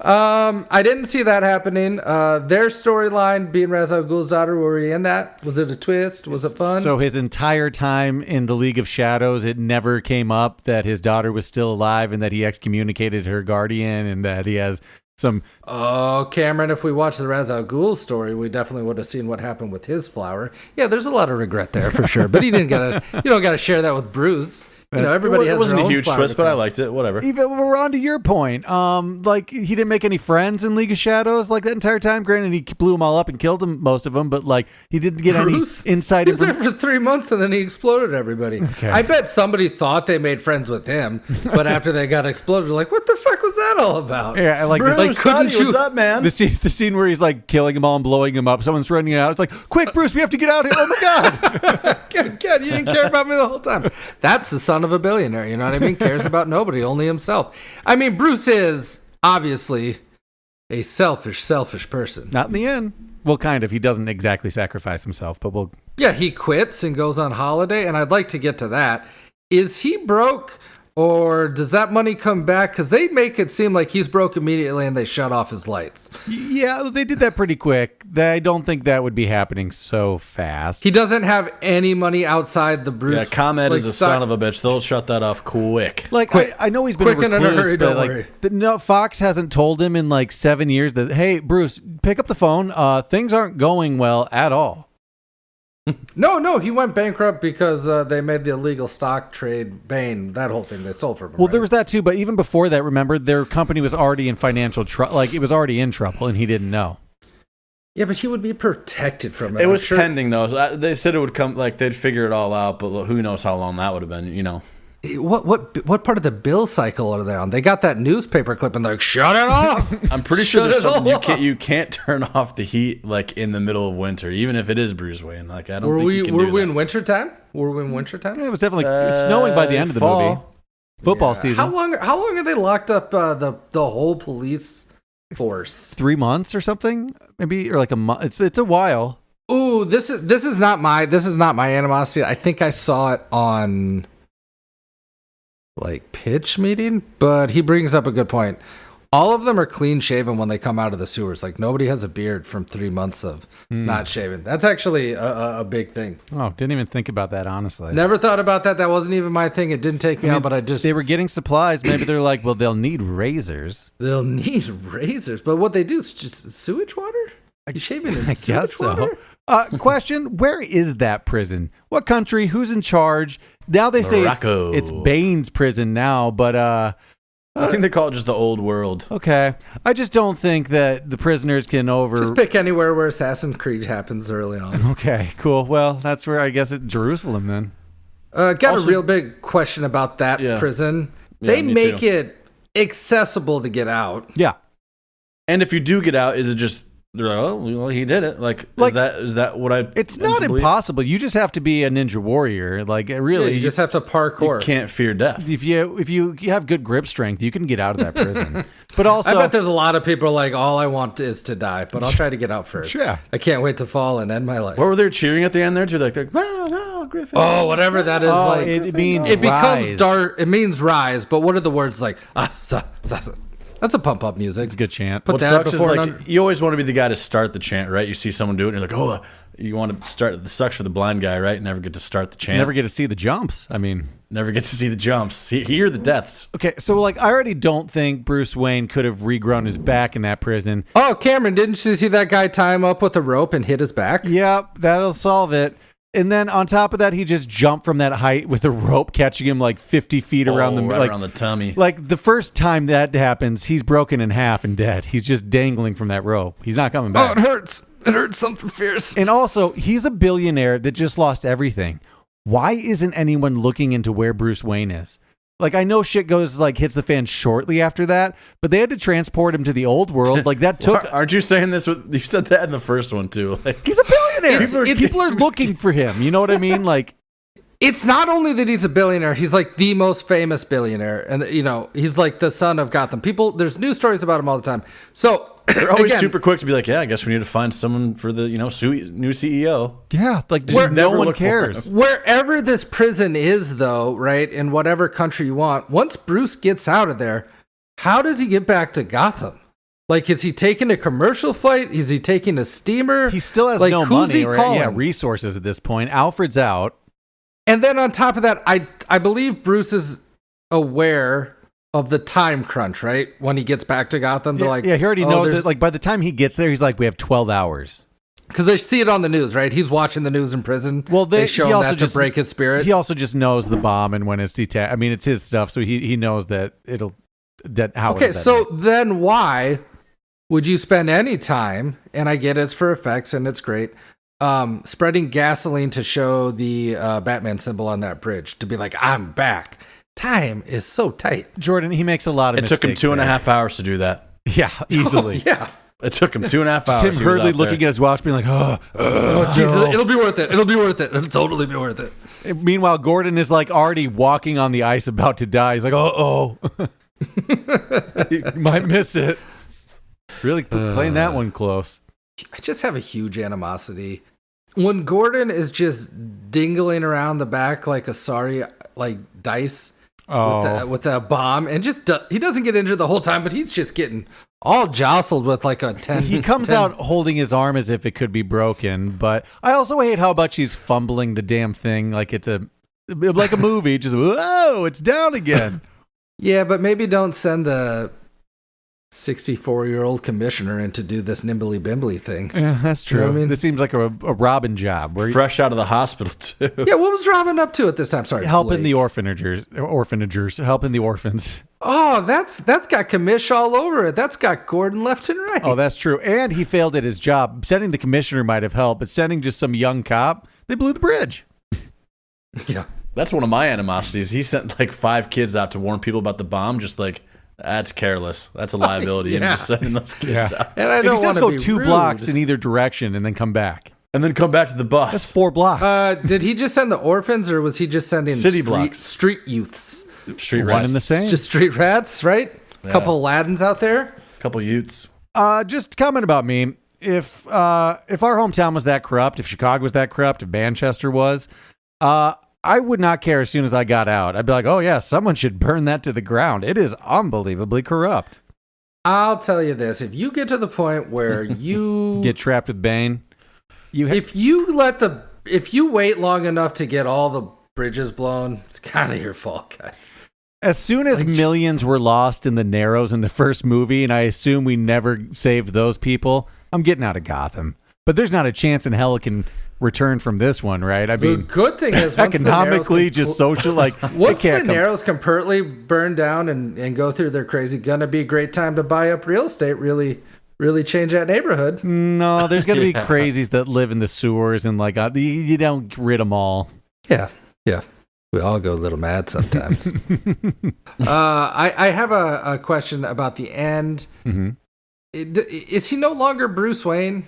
I didn't see that happening. Their storyline being Ra's al Ghul's daughter, were we in that? Was it a twist? Was it fun? So his entire time in the League of Shadows, it never came up that his daughter was still alive and that he excommunicated her guardian and that he has some... Oh, Cameron, if we watched the Ra's al Ghul story, we definitely would have seen what happened with his flower. Yeah, there's a lot of regret there for sure. But you don't got to share that with Bruce. You know, everybody has wasn't their a own huge twist, but I liked it. Whatever. Even we're on to your point. Like he didn't make any friends in League of Shadows like that entire time. Granted, he blew them all up and killed them, most of them, but like he didn't get Bruce? any inside He was there information. for 3 months and then he exploded everybody. Okay. I bet somebody thought they made friends with him, but after they got exploded, like, what the fuck was that all about? Yeah, I like Bruce, this. Like, couldn't you? what's up, man? The scene where he's like killing them all and blowing them up. Someone's running out. It's like, quick, Bruce, we have to get out of here. Oh my god! God, you didn't care about me the whole time. That's the son of a billionaire, you know what I mean? Cares about nobody, only himself. I mean, Bruce is obviously a selfish person. Not in the end. Well, kind of. He doesn't exactly sacrifice himself, but we'll... Yeah, he quits and goes on holiday, and I'd like to get to that. Is he broke, or does that money come back? Because they make it seem like he's broke immediately and they shut off his lights. Yeah, they did that pretty quick. I don't think that would be happening so fast. He doesn't have any money outside the Bruce. Yeah, ComEd is a son of a bitch. They'll shut that off quick. Like, I know he's been quick a and in a recluse, hurry, but don't like, worry. no, Fox hasn't told him in like 7 years that, hey, Bruce, pick up the phone. Things aren't going well at all. No, he went bankrupt because they made the illegal stock trade Bane, that whole thing they stole from him. Well, right? there was that too, but even before that, remember, their company was already in financial trouble. Like, it was already in trouble, and he didn't know. Yeah, but he would be protected from it. It I'm was sure. pending, though. So they said it would come, like, they'd figure it all out, but who knows how long that would have been, you know. What part of the bill cycle are they on? They got that newspaper clip and they're like, shut it off. I'm pretty sure there's Shut it something off. you can't turn off the heat, like, in the middle of winter, even if it is Bruce Wayne. Like, I don't Were think we you can do that. in wintertime? Were we in wintertime? Yeah, it was definitely snowing by the end of the movie. fall. Football Yeah. season. How long are they locked up the whole police force? 3 months or something, maybe, or like a month. It's a while. Ooh, this is not my animosity. I think I saw it on like pitch meeting, but he brings up a good point. All of them are clean shaven when they come out of the sewers. Like nobody has a beard from 3 months of not shaving. That's actually a big thing. Oh, didn't even think about that, honestly. Never thought about that. That wasn't even my thing. It didn't take me out, but They were getting supplies. Maybe they're like, well, they'll need razors. they'll need razors. But what they do is just sewage water? You shaving in I sewage guess water? so. Question, where is that prison? What country? Who's in charge? Now they say Morocco. it's Bane's prison now, but I think they call it just the old world. okay. I just don't think that the prisoners can Just pick anywhere where Assassin's Creed happens early on. Okay, cool. Well, that's where I guess it's Jerusalem then. Got Also- a real big question about that Yeah. prison. Yeah, They me make too. it accessible to get out. Yeah. And if you do get out, is it just they're like, oh, well, he did it? Like is that what I? It's not believe? impossible. You just have to be a ninja warrior. Like really, Yeah, you just have to parkour. You can't fear death. if you have good grip strength, you can get out of that prison. But also, I bet there's a lot of people like, all I want is to die, but I'll try to get out first. Sure. I can't wait to fall and end my life. What were they cheering at the end there too? Like, no, Griffin. Oh, whatever that is. Oh, like it means it becomes rise. dark. It means rise. But what are the words like? That's a pump up music. It's a good chant. Put What that sucks is before like an you always want to be the guy to start the chant, right? You see someone do it, and you're like, oh, you want to start. This sucks for the blind guy, right? Never get to start the chant. Never get to see the jumps. I mean, Never gets to see the jumps. Hear the deaths. okay, so like I already don't think Bruce Wayne could have regrown his back in that prison. Oh, Cameron, didn't you see that guy tie him up with a rope and hit his back? Yep, that'll solve it. And then on top of that, he just jumped from that height with a rope catching him like 50 feet around around the tummy. Like the first time that happens, he's broken in half and dead. He's just dangling from that rope. He's not coming back. Oh, it hurts. It hurts something fierce. And also, he's a billionaire that just lost everything. Why isn't anyone looking into where Bruce Wayne is? Like, I know shit hits the fan shortly after that, but they had to transport him to the old world. Like, that took... Aren't you saying this? You said that in the first one, too. Like, he's a billionaire. People are looking for him. You know what I mean? Like... It's not only that he's a billionaire, he's like the most famous billionaire. And, he's like the son of Gotham. There's news stories about him all the time. So... They're always super quick to be like, yeah, I guess we need to find someone for the, new CEO. Yeah, like no one cares. Wherever this prison is, though, right, in whatever country you want, once Bruce gets out of there, how does he get back to Gotham? Like, is he taking a commercial flight? Is he taking a steamer? He still has no money or resources at this point. Alfred's out. And then on top of that, I believe Bruce is aware of the time crunch, right? When he gets back to Gotham, they're like, he already knows that. Like, by the time he gets there, he's like, we have 12 hours. Because they see it on the news, right? He's watching the news in prison. Well, they show him that to break his spirit. He also just knows the bomb and when it's detached. I mean, it's his stuff, so he knows that Okay, so then why would you spend any time? And I get it's for effects and it's great. Spreading gasoline to show the Batman symbol on that bridge to be like, I'm back. Time is so tight. Jordan, he makes a lot of mistakes. It took him 2.5 hours to do that. Yeah, easily. Oh, yeah. It took him 2.5 hours. Tim Hurley looking at his watch being like, Jesus, it'll be worth it. It'll be worth it. It'll totally be worth it. Meanwhile, Gordon is like already walking on the ice about to die. He's like, he might miss it. Really playing that one close. I just have a huge animosity. When Gordon is just dingling around the back like a dice with a bomb, and just he doesn't get injured the whole time, but he's just getting all jostled with like a 10. He comes out holding his arm as if it could be broken, but I also hate how much he's fumbling the damn thing like it's like a movie. Just, whoa, it's down again. Yeah, but maybe don't send the 64-year-old commissioner in to do this nimbly bimbly thing. Yeah, that's true. You know what I mean? This seems like a Robin job. Fresh out of the hospital, too. Yeah, what was Robin up to at this time? Sorry, helping the orphanagers, helping the orphans. Oh, that's got commish all over it. That's got Gordon left and right. Oh, that's true. And he failed at his job. Sending the commissioner might have helped, but sending just some young cop, they blew the bridge. Yeah. That's one of my animosities. He sent like 5 kids out to warn people about the bomb, just like, that's careless. That's a liability. Yeah. And just sending those kids out. And I don't want to go 2 blocks in either direction and then come back. And then come back to the bus. That's 4 blocks. Did he just send the orphans, or was he just sending blocks? Street youths? Street One rats. and the same. Just street rats, right? A couple Aladdins out there. Couple Utes. Just comment about me. If our hometown was that corrupt, if Chicago was that corrupt, if Manchester was, I would not care as soon as I got out. I'd be like, oh yeah, someone should burn that to the ground. It is unbelievably corrupt. I'll tell you this. If you get to the point where you get trapped with Bane, if you wait long enough to get all the bridges blown, it's kind of your fault, guys. As soon as millions were lost in the Narrows in the first movie, and I assume we never saved those people, I'm getting out of Gotham. But there's not a chance in hell it can return from this one, right? I mean, the good thing is economically, just social, like once the Narrows completely burn down and go through their crazy, gonna be a great time to buy up real estate. Really change that neighborhood. No, there's gonna be crazies that live in the sewers and like you don't rid them all. Yeah. We all go a little mad sometimes. I have a question about the end. Mm-hmm. Is he no longer Bruce Wayne?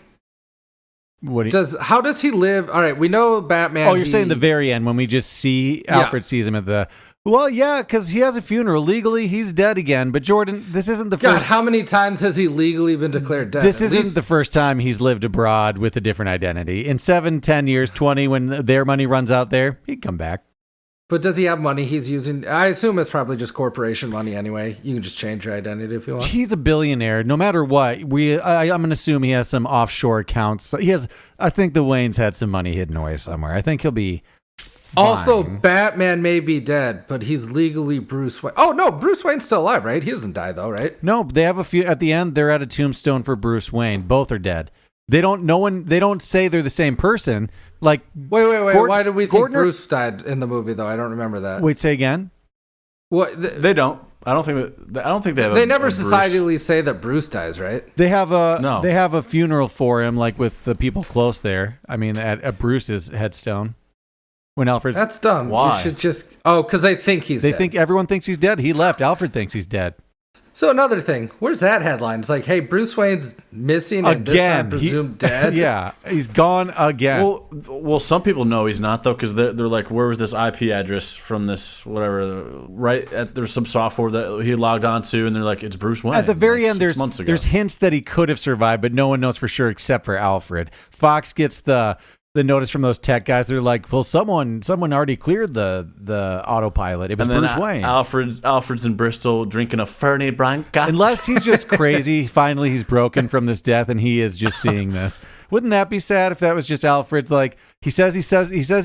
How does he live? All right, we know Batman. Oh, you're saying the very end when we just see Alfred sees him at the. Well, yeah, because he has a funeral. Legally, he's dead again. But Jordan, this isn't the first. How many times has he legally been declared dead? This isn't the first time he's lived abroad with a different identity. In 7, 10 years, 20, when their money runs out there, he'd come back. But does he have money he's using? I assume it's probably just corporation money anyway. You can just change your identity if you want. He's a billionaire. No matter what, I'm going to assume he has some offshore accounts. So I think the Waynes had some money hidden away somewhere. I think he'll be fine. Also, Batman may be dead, but he's legally Bruce Wayne. Oh, no, Bruce Wayne's still alive, right? He doesn't die, though, right? No, they have a few. At the end, they're at a tombstone for Bruce Wayne. Both are dead. They don't say they're the same person. Like, wait. Why did we think Bruce died in the movie though? I don't remember that. Wait, say again. What? They don't. I don't think they have. They never societally say that Bruce dies, right? They have a funeral for him, like with the people close there. I mean, at Bruce's headstone. When Alfred's... That's dumb. Why? You should just... Oh, because they think he's dead. Everyone thinks he's dead. He left. Alfred thinks he's dead. So another thing, where's that headline? It's like, hey, Bruce Wayne's missing and this time presumed dead. Yeah, he's gone again. Well, some people know he's not though, because they're like, where was this IP address from this whatever? Right, there's some software that he logged on to, and they're like, it's Bruce Wayne. At the very end, 6 months ago. there's hints that he could have survived, but no one knows for sure except for Alfred. Fox gets the notice from those tech guys. They're like, well, someone already cleared the autopilot. It was Bruce Wayne. Alfred's in Bristol drinking a Fernie Branca. Unless he's just crazy. Finally, he's broken from this death, and he is just seeing this. Wouldn't that be sad if that was just Alfred's? Like he says he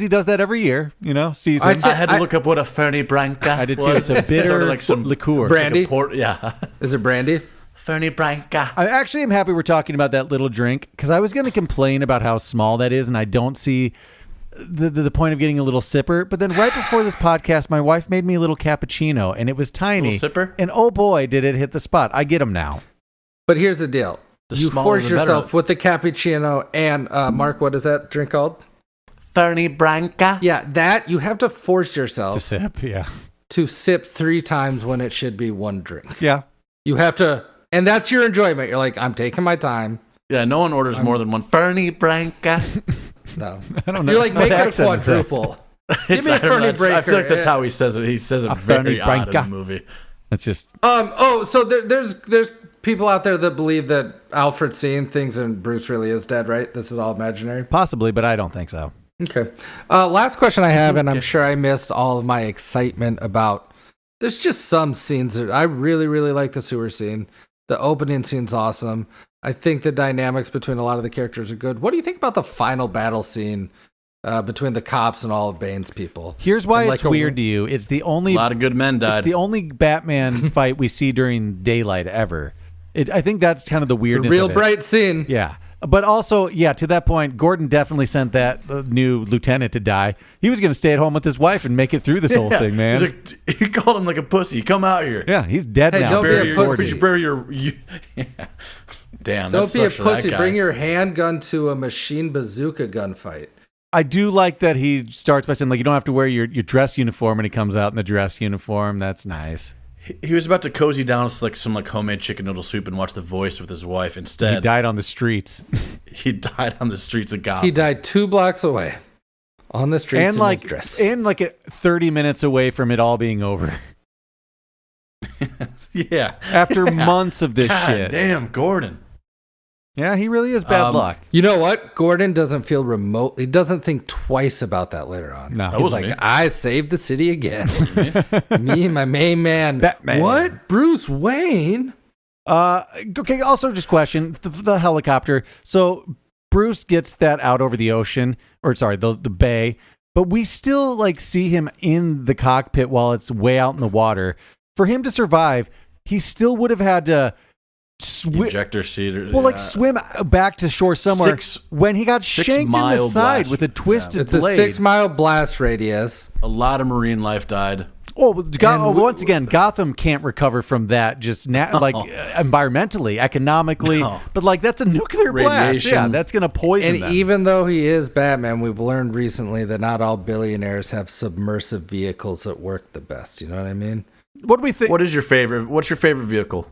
does that every year. Season. I had to look up what a Fernie Branca. I did too. It's a bitter sort of like some liqueur, brandy. Like yeah, is it brandy? Fernie Branca. I actually am happy we're talking about that little drink because I was going to complain about how small that is, and I don't see the point of getting a little sipper. But then right before this podcast, my wife made me a little cappuccino, and it was tiny. Little sipper? And oh boy, did it hit the spot. I get them now. But here's the deal. You force yourself with the cappuccino and, Mark, what is that drink called? Fernie Branca. Yeah, that you have to force yourself to sip, yeah. To sip 3 times when it should be 1 drink. Yeah. You have to... And that's your enjoyment. You're like, I'm taking my time. Yeah, no one orders more than 1 Fernie Branca. No. I don't know. You're like, make it a quadruple. Give me a Fernie Branca. I feel like that's how he says it. He says it very odd in the movie. That's just... So there's people out there that believe that Alfred's seeing things and Bruce really is dead, right? This is all imaginary? Possibly, but I don't think so. Okay. Last question I have, and I'm sure I missed all of my excitement about... There's just some scenes that I really, really like the sewer scene. The opening scene's awesome. I think the dynamics between a lot of the characters are good. What do you think about the final battle scene between the cops and all of Bane's people? Here's why it's weird to you. It's the only... A lot of good men died. It's the only Batman fight we see during daylight ever. I think that's kind of the weirdness of it. It's a real bright scene. Yeah. But also, yeah, to that point, Gordon definitely sent that new lieutenant to die. He was going to stay at home with his wife and make it through this whole thing, man. He called him like a pussy. Come out here. Yeah, he's dead now. Don't be a pussy. Damn, don't be a pussy. Bring your handgun to a machine bazooka gunfight. I do like that he starts by saying, like, you don't have to wear your dress uniform, and he comes out in the dress uniform. That's nice. He was about to cozy down with like some homemade chicken noodle soup and watch The Voice with his wife. Instead, he died on the streets. He died on the streets of Gotham. He died 2 blocks away on the streets in his dress. And 30 minutes away from it all being over. Yeah. After months of this shit. Damn, Gordon. Yeah, he really is bad luck. You know what? Gordon doesn't feel remote. He doesn't think twice about that later on. No, he's like, I saved the city again. Me and my main man. Batman. What? Bruce Wayne? Okay, also just question the helicopter. So Bruce gets that out over the ocean, or sorry, the bay, but we still see him in the cockpit while it's way out in the water. For him to survive, he still would have had to ejector seat swim back to shore somewhere when he got shanked in the side with a twisted blade. It's a 6-mile blast radius. A lot of marine life died. Once again, Gotham can't recover from that just environmentally, economically, but that's a nuclear blast. Yeah, that's going to poison them. Even though he is Batman, we've learned recently that not all billionaires have submersive vehicles that work the best. You know what I mean? What do we think? What's your favorite vehicle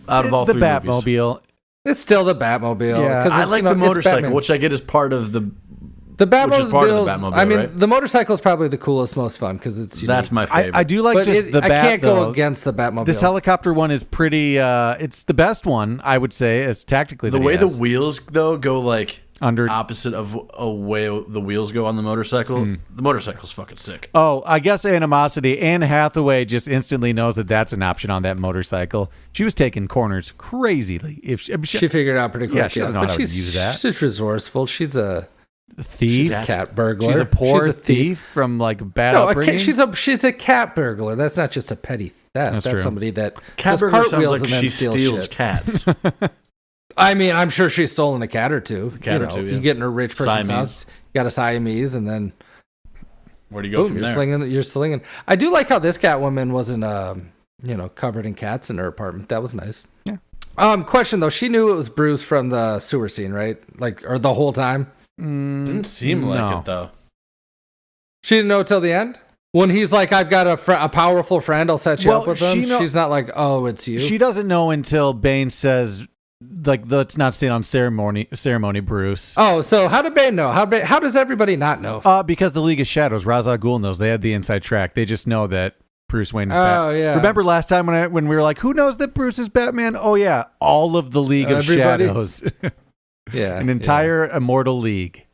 out of all three movies? The Batmobile. It's still the Batmobile. Yeah. I like the motorcycle, which I get as part of the Batmobile. I mean, right? the motorcycle is probably the coolest, most fun because it's unique. That's my favorite. I do like the Bat. I can't go against the Batmobile. This helicopter one is pretty. It's the best one, I would say, as tactically. The way the wheels though go under opposite of a way the wheels go on the motorcycle. The motorcycle's fucking sick. Oh, I guess animosity. Anne Hathaway just instantly knows that that's an option on that motorcycle. She was taking corners crazily. She figured it out pretty quick. Yeah, she doesn't know how to use that. She's resourceful. She's a thief, cat burglar. She's a poor thief from bad upbringing. She's a cat burglar. That's not just a petty theft. That's true. Somebody that cat burglar sounds like she steals shit. cats. I mean, I'm sure she's stolen a cat or two. You get in a rich person's Siamese. house, you got a Siamese, and then Where do you go boom, from there? you're slinging. I do like how this Catwoman wasn't, covered in cats in her apartment. That was nice. Yeah. Question though, she knew it was Bruce from the sewer scene, right? Like, or the whole time. Didn't seem like it though. She didn't know till the end. When he's like, "I've got a powerful friend, I'll set you up with him." She's not like, "Oh, it's you." She doesn't know until Bane says, like, let's not stand on ceremony, Bruce. Oh, so how did Bane know? How does everybody not know? Because the League of Shadows, Ra's al Ghul knows. They had the inside track. They just know that Bruce Wayne is Batman. Oh, yeah. Remember last time when we were like, who knows that Bruce is Batman? Oh, yeah. All of the League of Everybody? Shadows. Yeah. An entire immortal league.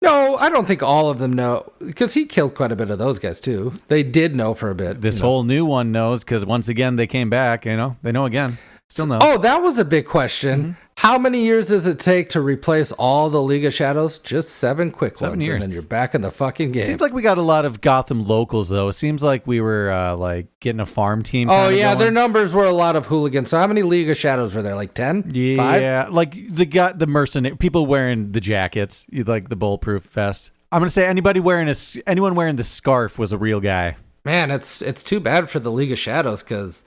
No, I don't think all of them know, because he killed quite a bit of those guys too. They did know for a bit. This whole new one knows because once again they came back. They know again. Still know. Oh, that was a big question. Mm-hmm. How many years does it take to replace all the League of Shadows? Just 7 quick 7 ones, years. and then you're back in the fucking game. Seems like we got a lot of Gotham locals though. It seems like we were like getting a farm team. Oh yeah, going. their numbers were a lot of hooligans. So how many League of Shadows were there? Like 10? Yeah, 5? like the mercenary people wearing the jackets, like the bulletproof vest. I'm gonna say anyone wearing the scarf was a real guy. Man, it's too bad for the League of Shadows because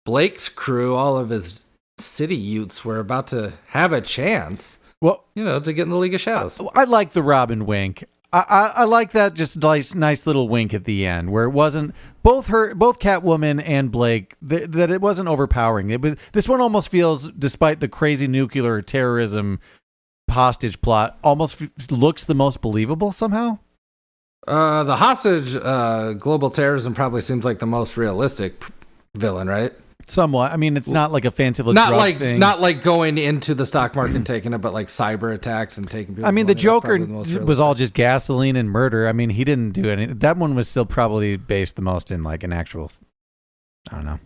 Blake's crew, all of his city Utes, were about to have a chance. Well, to get in the League of Shadows. I like the Robin wink. I like that just nice little wink at the end where it wasn't both Catwoman and Blake that it wasn't overpowering. This one almost feels, despite the crazy nuclear terrorism hostage plot, almost looks the most believable somehow. The hostage global terrorism probably seems like the most realistic villain, right? Somewhat. I mean, it's not like a fanciful drug thing. Not like going into the stock market and taking it, but like cyber attacks and taking people. I mean, the Joker was all just gasoline and murder. I mean, he didn't do anything. That one was still probably based the most in like an actual, I don't know.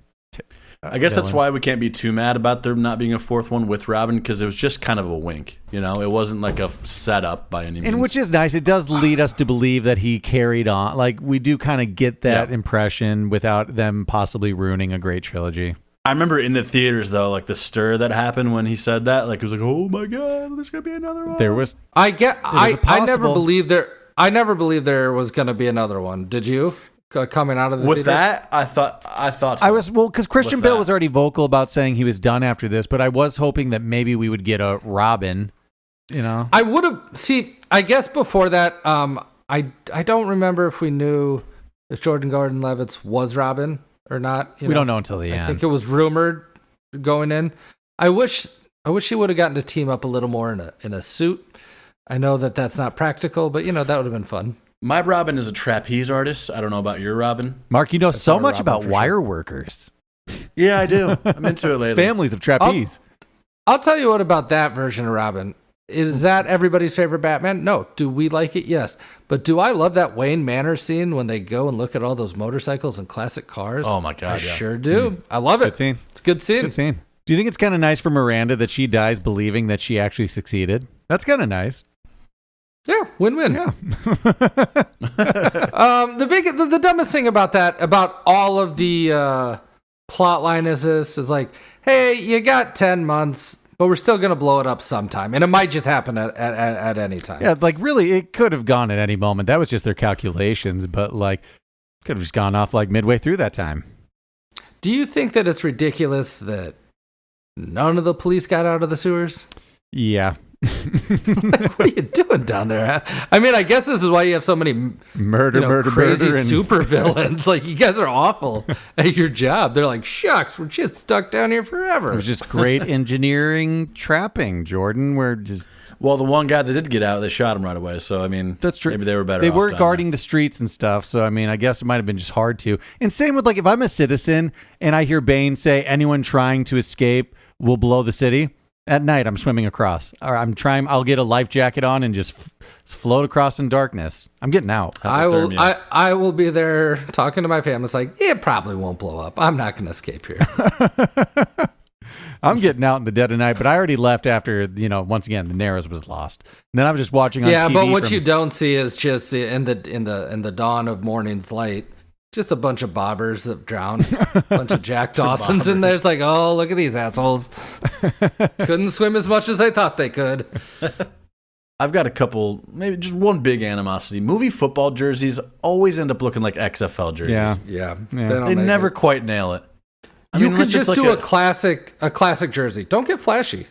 I guess that's why we can't be too mad about there not being a fourth one with Robin, because it was just kind of a wink. It wasn't like a setup by any means. And which is nice. It does lead us to believe that he carried on. Like, we do kind of get that impression without them possibly ruining a great trilogy. I remember in the theaters, though, like the stir that happened when he said that. Like, it was like, oh my God, there's going to be another one. There was. I never believed there was going to be another one. Did you? Coming out of the with theater? that, I thought so. I was because Christian Bale was already vocal about saying he was done after this, but I was hoping that maybe we would get a Robin. I would have. See, I guess before that, I don't remember if we knew if Jordan Gordon-Levitt's was Robin or not. We don't know until the end. I think it was rumored going in. I wish he would have gotten to team up a little more in a suit. I know that's not practical, but that would have been fun. My Robin is a trapeze artist. I don't know about your Robin. Mark, you know so much about wire workers. Yeah, I do. I'm into it lately. Families of trapeze. I'll tell you what about that version of Robin. Is that everybody's favorite Batman? No. Do we like it? Yes. But do I love that Wayne Manor scene when they go and look at all those motorcycles and classic cars? Oh my God, I sure do. I love it. Good scene. It's a good scene. Good scene. Do you think it's kind of nice for Miranda that she dies believing that she actually succeeded? That's kind of nice. Yeah, win-win. Yeah. The dumbest thing about that, about all of the plot line is like, hey, you got 10 months, but we're still going to blow it up sometime. And it might just happen at any time. Yeah, like really, it could have gone at any moment. That was just their calculations, but like, could have just gone off like midway through that time. Do you think that it's ridiculous that none of the police got out of the sewers? Yeah. Like, what are you doing down there? I mean, I guess this is why you have so many murder, crazy and super villains. Like, you guys are awful at your job. They're like, shucks, we're just stuck down here forever. It was just great engineering trapping, Jordan. Well, the one guy that did get out, they shot him right away. So, I mean, that's true. Maybe they were better. They were guarding the streets and stuff. So, I mean, I guess it might have been just hard to. And same with, like, if I'm a citizen and I hear Bane say anyone trying to escape will blow the city. At night, I'm swimming across. Or I'll get a life jacket on and just float across in darkness. I'm getting out. I will be there talking to my family. It's like, it probably won't blow up. I'm not going to escape here. I'm getting out in the dead of night, but I already left after, once again, the Narrows was lost. And then I was just watching on TV. Yeah, but what you don't see is just in the dawn of morning's light, Just a bunch of bobbers that drowned. A bunch of Jack Dawsons in there. It's like, oh, look at these assholes. Couldn't swim as much as they thought they could. I've got a couple, maybe just one big animosity. Movie football jerseys always end up looking like XFL jerseys. Yeah. They never quite nail it. You could just do a classic jersey. Don't get flashy.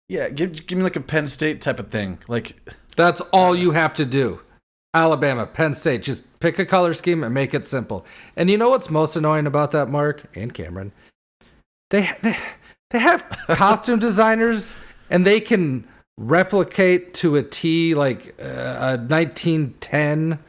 Yeah, give me like a Penn State type of thing. Like that's all you have to do. Alabama, Penn State, just pick a color scheme and make it simple. And you know what's most annoying about that, Mark and Cameron? They have costume designers, and they can replicate to a T like a 1910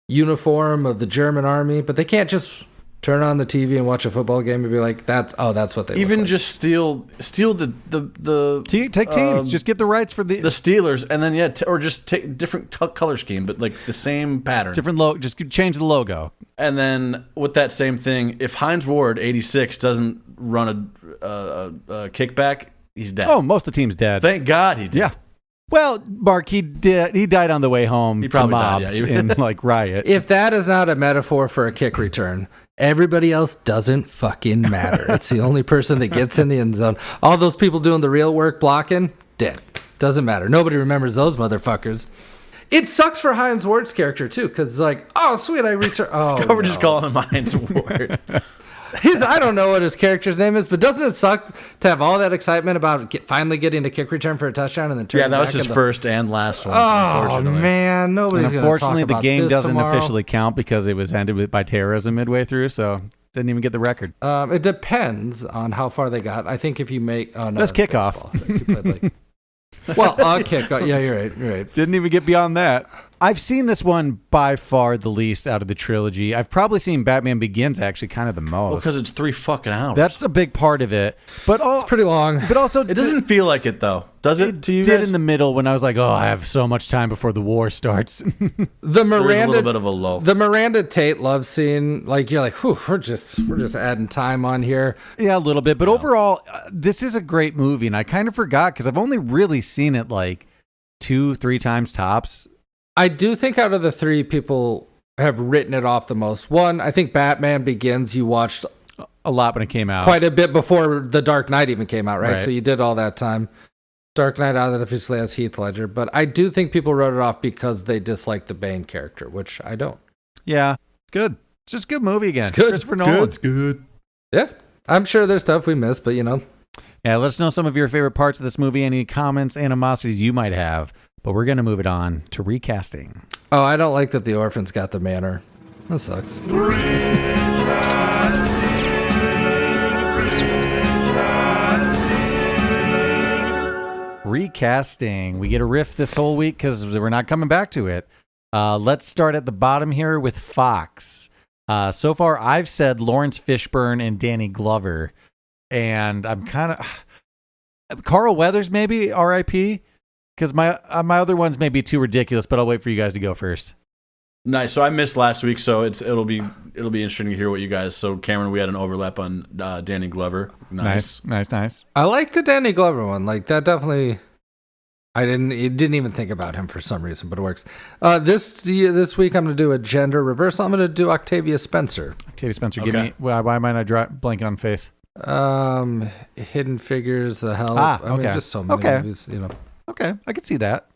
uniform of the German army, but they can't just turn on the TV and watch a football game and be like, that's what they even look like. Just steal the take teams. Just get the rights for the Steelers, and then or just take different color scheme, but like the same pattern, different logo. Just change the logo. And then with that same thing, if Hines Ward 86 doesn't run a kickback, he's dead. Oh, most of the team's dead. Thank God he did. Yeah. Well, Mark, he died on the way home to mobs died, yeah. in like riot. If that is not a metaphor for a kick return, everybody else doesn't fucking matter. It's the only person that gets in the end zone. All those people doing the real work blocking, dead. Doesn't matter. Nobody remembers those motherfuckers. It sucks for Hines Ward's character too, because it's like, oh sweet, I return. Oh, we're just calling him Hines Ward. I don't know what his character's name is, but doesn't it suck to have all that excitement about finally getting a kick return for a touchdown and then turning that was his first and last one. Oh man, nobody's going to talk about unfortunately, the game doesn't tomorrow. officially count because it was ended by terrorism midway through, so didn't even get the record. It depends on how far they got. I think if you make that's kickoff. Well, kickoff. Yeah, you're right. Didn't even get beyond that. I've seen this one by far the least out of the trilogy. I've probably seen Batman Begins actually kind of the most. Well, because it's 3 fucking hours. That's a big part of it. But it's pretty long. But also, it doesn't feel like it though, does it? To you did guys? In the middle when I was like, oh, I have so much time before the war starts. The Miranda, there's a little bit of a lull. The Miranda Tate love scene, like you're like, whew, we're just adding time on here. Yeah, a little bit. But overall, this is a great movie, and I kind of forgot because I've only really seen it like 2-3 times tops. I do think out of the three, people have written it off the most. One, I think Batman Begins you watched a lot when it came out. Quite a bit before The Dark Knight even came out, right? So you did all that time. Dark Knight obviously has Heath Ledger, but I do think people wrote it off because they disliked the Bane character, which I don't. Yeah, good. It's just a good movie again. It's good. Christopher Nolan. It's good. Yeah, I'm sure there's stuff we missed, but you know. Yeah, let us know some of your favorite parts of this movie, any comments, animosities you might have. But we're going to move it on to recasting. Oh, I don't like that the orphans got the manor. That sucks. Recasting. We get a riff this whole week because we're not coming back to it. Let's start at the bottom here with Fox. So far, I've said Lawrence Fishburne and Danny Glover. And I'm kind of... Carl Weathers, maybe, R.I.P., because my other ones may be too ridiculous, but I'll wait for you guys to go first. Nice. So I missed last week, so it'll be interesting to hear what you guys. So Cameron, we had an overlap on Danny Glover. Nice. I like the Danny Glover one. Like that definitely. It didn't even think about him for some reason, but it works. This week I'm going to do a gender reversal. I'm going to do Octavia Spencer. Octavia Spencer, give me. Why am I not blanking on face? Hidden Figures, The Hell. Okay. I mean, just so many movies, you know. Okay, I could see that.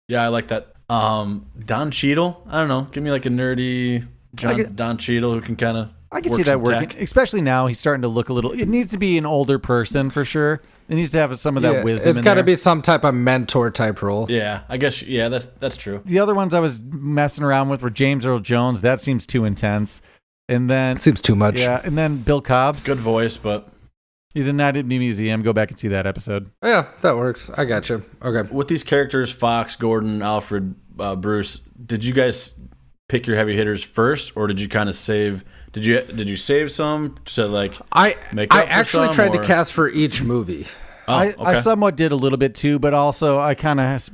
Yeah, I like that. Don Cheadle. I don't know. Give me like a nerdy Don Cheadle who can kind of. I can see that working, especially now. He's starting to look a little. It needs to be an older person for sure. It needs to have some of that wisdom. It's got to be some type of mentor type role. Yeah, I guess. Yeah, that's true. The other ones I was messing around with were James Earl Jones. That seems too intense. And then seems too much. Yeah, and then Bill Cobb's good voice, but he's in Night at the Museum. Go back and see that episode. Yeah, that works. I got you. Okay. With these characters, Fox, Gordon, Alfred, Bruce, did you guys pick your heavy hitters first, or did you kind of save? Did you save some to like make up I actually tried to cast for each movie. I somewhat did a little bit too, but also I kind of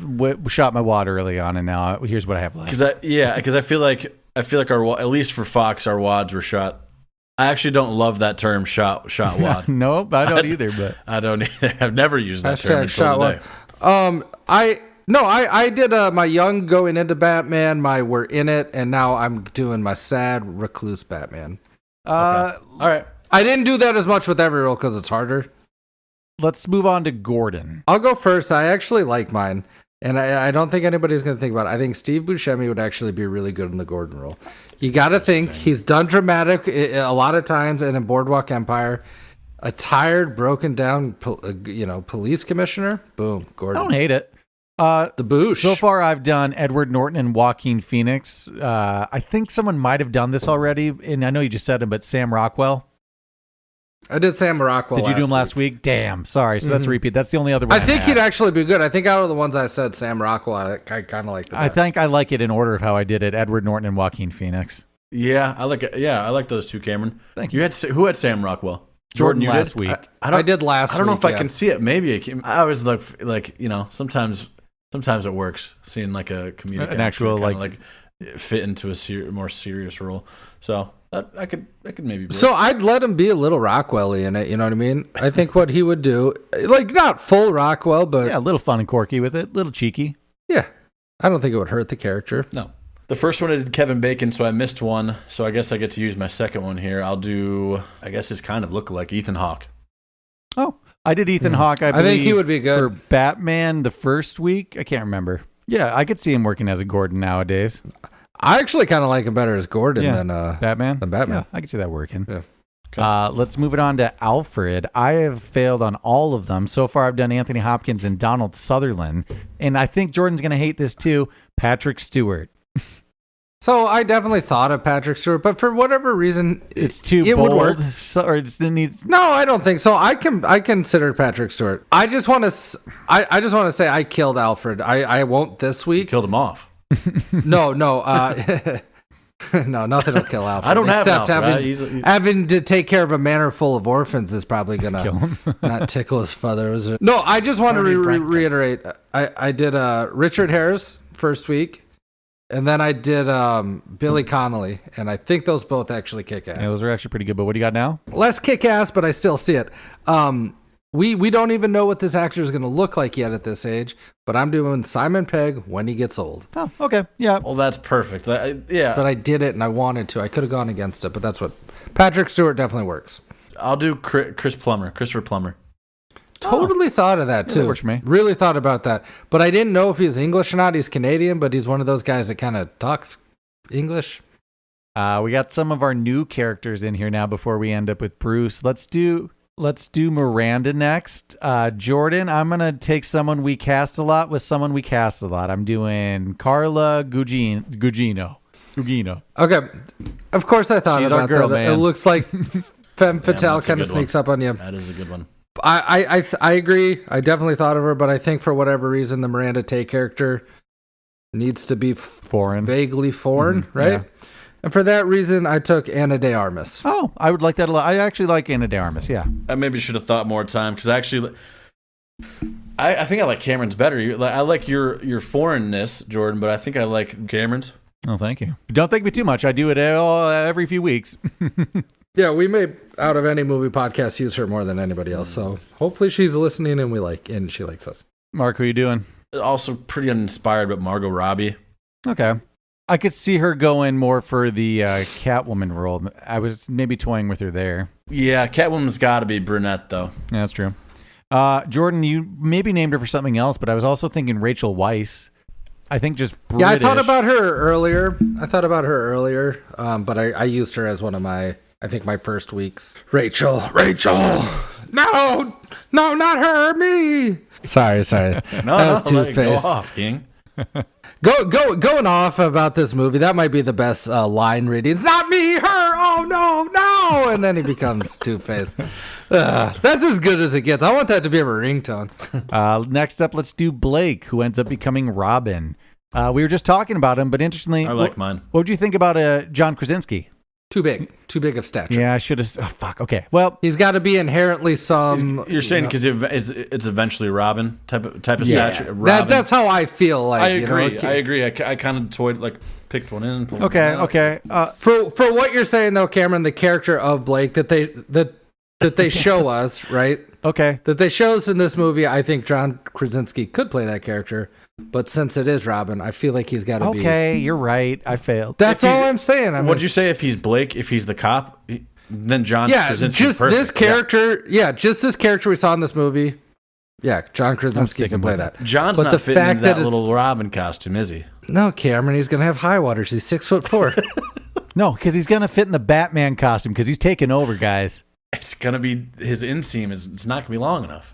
shot my wad early on, and now here's what I have left. Because I feel like our, at least for Fox, our wads were shot. I actually don't love that term, shot wad. No, I don't either. But I don't either. I've never used that term until today. I did my young going into Batman, my we're in it, and now I'm doing my sad recluse Batman. All right. I didn't do that as much with every role because it's harder. Let's move on to Gordon. I'll go first. I actually like mine, and I don't think anybody's going to think about it. I think Steve Buscemi would actually be really good in the Gordon role. You got to think he's done dramatic a lot of times, and in Boardwalk Empire, a tired, broken down, police commissioner. Boom, Gordon. I don't hate it. The Boosh. So far, I've done Edward Norton and Joaquin Phoenix. I think someone might have done this already, and I know you just said him, but Sam Rockwell. I did Sam Rockwell. Did you do him last week? Damn, sorry. So that's a repeat. That's the only other one. I think he'd actually be good. I think out of the ones I said, Sam Rockwell, I kind of like. I think I like it in order of how I did it: Edward Norton and Joaquin Phoenix. Yeah, I like it. Yeah, I like those two, Cameron. Thank you. Who had Sam Rockwell? Jordan you last did? week. I did last week. I don't know if I can see it. Maybe I always look like sometimes it works seeing like a comedic an actual like fit into a more serious role. So I could maybe. So I'd let him be a little Rockwell-y in it. You know what I mean? I think what he would do, like not full Rockwell, but yeah, a little fun and quirky with it, a little cheeky. Yeah, I don't think it would hurt the character. No. The first one I did Kevin Bacon, so I missed one. So I guess I get to use my second one here. I'll do, I guess it's kind of lookalike, Ethan Hawke. Oh, I did Ethan Hawke. I think he would be good for Batman the first week. I can't remember. Yeah, I could see him working as a Gordon nowadays. I actually kind of like him better as Gordon than Batman. Yeah, I could see that working. Yeah. Okay. Let's move it on to Alfred. I have failed on all of them. So far, I've done Anthony Hopkins and Donald Sutherland. And I think Jordan's going to hate this too. Patrick Stewart. So I definitely thought of Patrick Stewart, but for whatever reason, it's too bold. Would work. Or it needs. No, I don't think so. I consider Patrick Stewart. I just want to say I killed Alfred. I won't this week. You killed him off. No, no, nothing will kill Alfred. I don't have Alfred. He's having to take care of a manor full of orphans is probably gonna kill him. Not tickle his feathers. No, I just want to reiterate. I did Richard Harris first week. And then I did Billy Connolly, and I think those both actually kick ass. Yeah, those are actually pretty good. But what do you got now? Less kick ass, but I still see it. We don't even know what this actor is going to look like yet at this age, but I'm doing Simon Pegg when he gets old. Oh, okay. Yeah. Well, that's perfect. Yeah. But I did it, and I wanted to. I could have gone against it, but that's what Patrick Stewart definitely works. I'll do Christopher Plummer. Totally thought of that, too. That works for me. Really thought about that. But I didn't know if he's English or not. He's Canadian, but he's one of those guys that kind of talks English. We got some of our new characters in here now before we end up with Bruce. Let's do Miranda next. Jordan, I'm going to take someone we cast a lot with someone we cast a lot. I'm doing Carla Gugino. Okay. Of course I thought She's about our girl, that. man. It looks like Femme Fatale kind of sneaks up on you. That is a good one. I agree. I definitely thought of her, but I think for whatever reason, the Miranda Tate character needs to be foreign, vaguely foreign, right? Yeah. And for that reason, I took Ana de Armas. Oh, I would like that a lot. I actually like Ana de Armas, yeah. I maybe should have thought more time, because actually, I think I like Cameron's better. I like your foreignness, Jordan, but I think I like Cameron's. Oh, thank you. Don't thank me too much. I do it every few weeks. Yeah, we may, out of any movie podcast, use her more than anybody else. So hopefully she's listening and she likes us. Mark, who are you doing? Also pretty uninspired, but Margot Robbie. Okay. I could see her going more for the Catwoman role. I was maybe toying with her there. Yeah, Catwoman's got to be brunette, though. Yeah, that's true. Jordan, you maybe named her for something else, but I was also thinking Rachel Weisz. I think just British. Yeah, I thought about her earlier. But I used her as one of my first weeks. Rachel. No, not her, me. Sorry. No, go off, King. Going off about this movie, that might be the best line reading. It's not me, her, oh no. And then he becomes Two-Face. That's as good as it gets. I want that to be a ringtone. Next up, let's do Blake, who ends up becoming Robin. We were just talking about him, but interestingly, I like mine. What would you think about John Krasinski? Too big of stature. Yeah, I should have. Oh, fuck. Okay. Well, he's got to be inherently some. You're saying because it's eventually Robin type of stature. That's how I feel. Like I agree. I kind of picked one in. Okay. For what you're saying though, Cameron, the character of Blake that they show us, right? Okay. That they chose in this movie. I think John Krasinski could play that character, but since it is Robin, I feel like he's got to be. Okay, you're right. I failed. That's all I'm saying. What'd you say if he's Blake? If he's the cop, then John Krasinski. Just this character. Yeah, just this character we saw in this movie. Yeah, John Krasinski can play that. John's but not fitting into that little Robin costume, is he? No, Cameron. He's gonna have high waters. He's 6'4". No, because he's gonna fit in the Batman costume because he's taking over, guys. It's gonna be his inseam it's not gonna be long enough.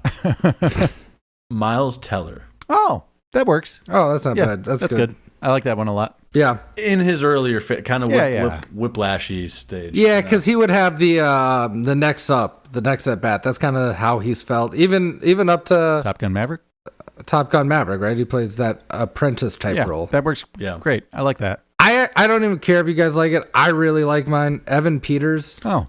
Miles Teller. Oh, that works. Oh, that's not bad. That's good. I like that one a lot. Yeah, in his earlier fit, kind of whiplashy stage. Yeah, because he would have the next at bat. That's kind of how he's felt. Even up to Top Gun Maverick. Top Gun Maverick, right? He plays that apprentice type role. That works. Yeah, great. I like that. I don't even care if you guys like it. I really like mine. Evan Peters. Oh.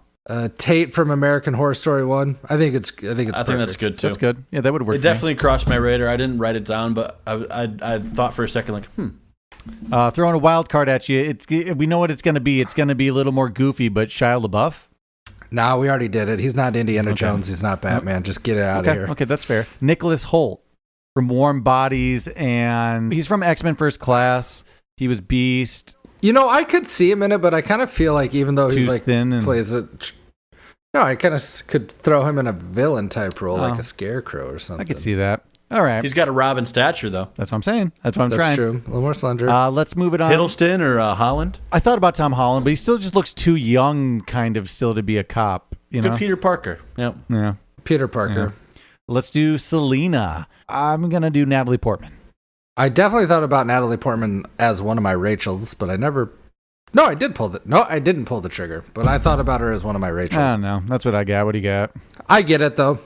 Tate from American Horror Story 1. I think it's I think that's good too. That's good. Yeah, that would work. It definitely crossed my radar. I didn't write it down, but I thought for a second like, throwing a wild card at you. We know what it's going to be. It's going to be a little more goofy, but Shia LaBeouf. Nah, we already did it. He's not Indiana Jones. He's not Batman. Just get it out of here. Okay, that's fair. Nicholas Hoult from Warm Bodies, and he's from X-Men First Class. He was Beast. You know, I could see him in it, but I kind of feel like even though he's like thin and plays it. No, I kind of could throw him in a villain type role, like a Scarecrow or something. I could see that. All right. He's got a Robin stature, though. That's what I'm saying. That's what I'm trying. That's true. A little more slender. Let's move it on. Hiddleston or Holland? I thought about Tom Holland, but he still just looks too young, kind of, still to be a cop. You know? Good Peter Parker. Yep. Yeah. Peter Parker. Yeah. Let's do Selena. I'm going to do Natalie Portman. I definitely thought about Natalie Portman as one of my Rachels, but I never... No, I didn't pull the trigger, but I thought about her as one of my Rachels. I don't know. That's what I got. What do you got? I get it, though.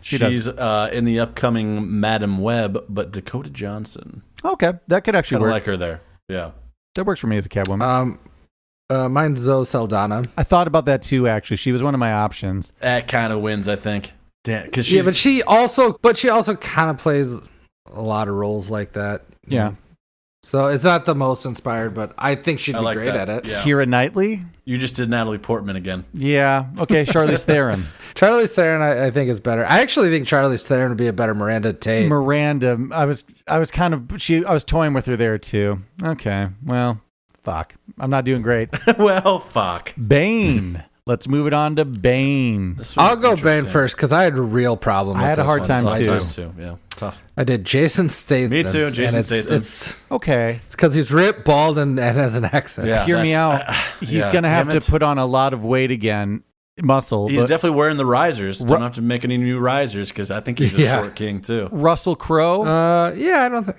She's in the upcoming Madam Web, but Dakota Johnson. Okay. That could actually work. I like her there. Yeah. That works for me as a Catwoman. Mine's Zoe Saldana. I thought about that, too, actually. She was one of my options. That kind of wins, I think. Damn, but she also kind of plays a lot of roles like that. Yeah. So it's not the most inspired, but I think she'd be great at it. Yeah. Keira Knightley? You just did Natalie Portman again. Yeah. Okay, Charlize Theron. Charlize Theron, I think, is better. I actually think Charlize Theron would be a better Miranda Tate. Miranda, I was toying with her there too. Okay, well, fuck. I'm not doing great. Well, fuck. Bane. Let's move it on to Bane. I'll go Bane first because I had a real problem with I had a hard time too. Yeah, tough. I did Jason Statham. Me too, Jason Statham. It's okay. It's because he's ripped, bald, and has an accent. Yeah, hear me out. He's going to have to put on a lot of weight again. Muscle. He's definitely wearing the risers. Don't have to make any new risers because I think he's a short king too. Russell Crowe? Yeah, I don't think...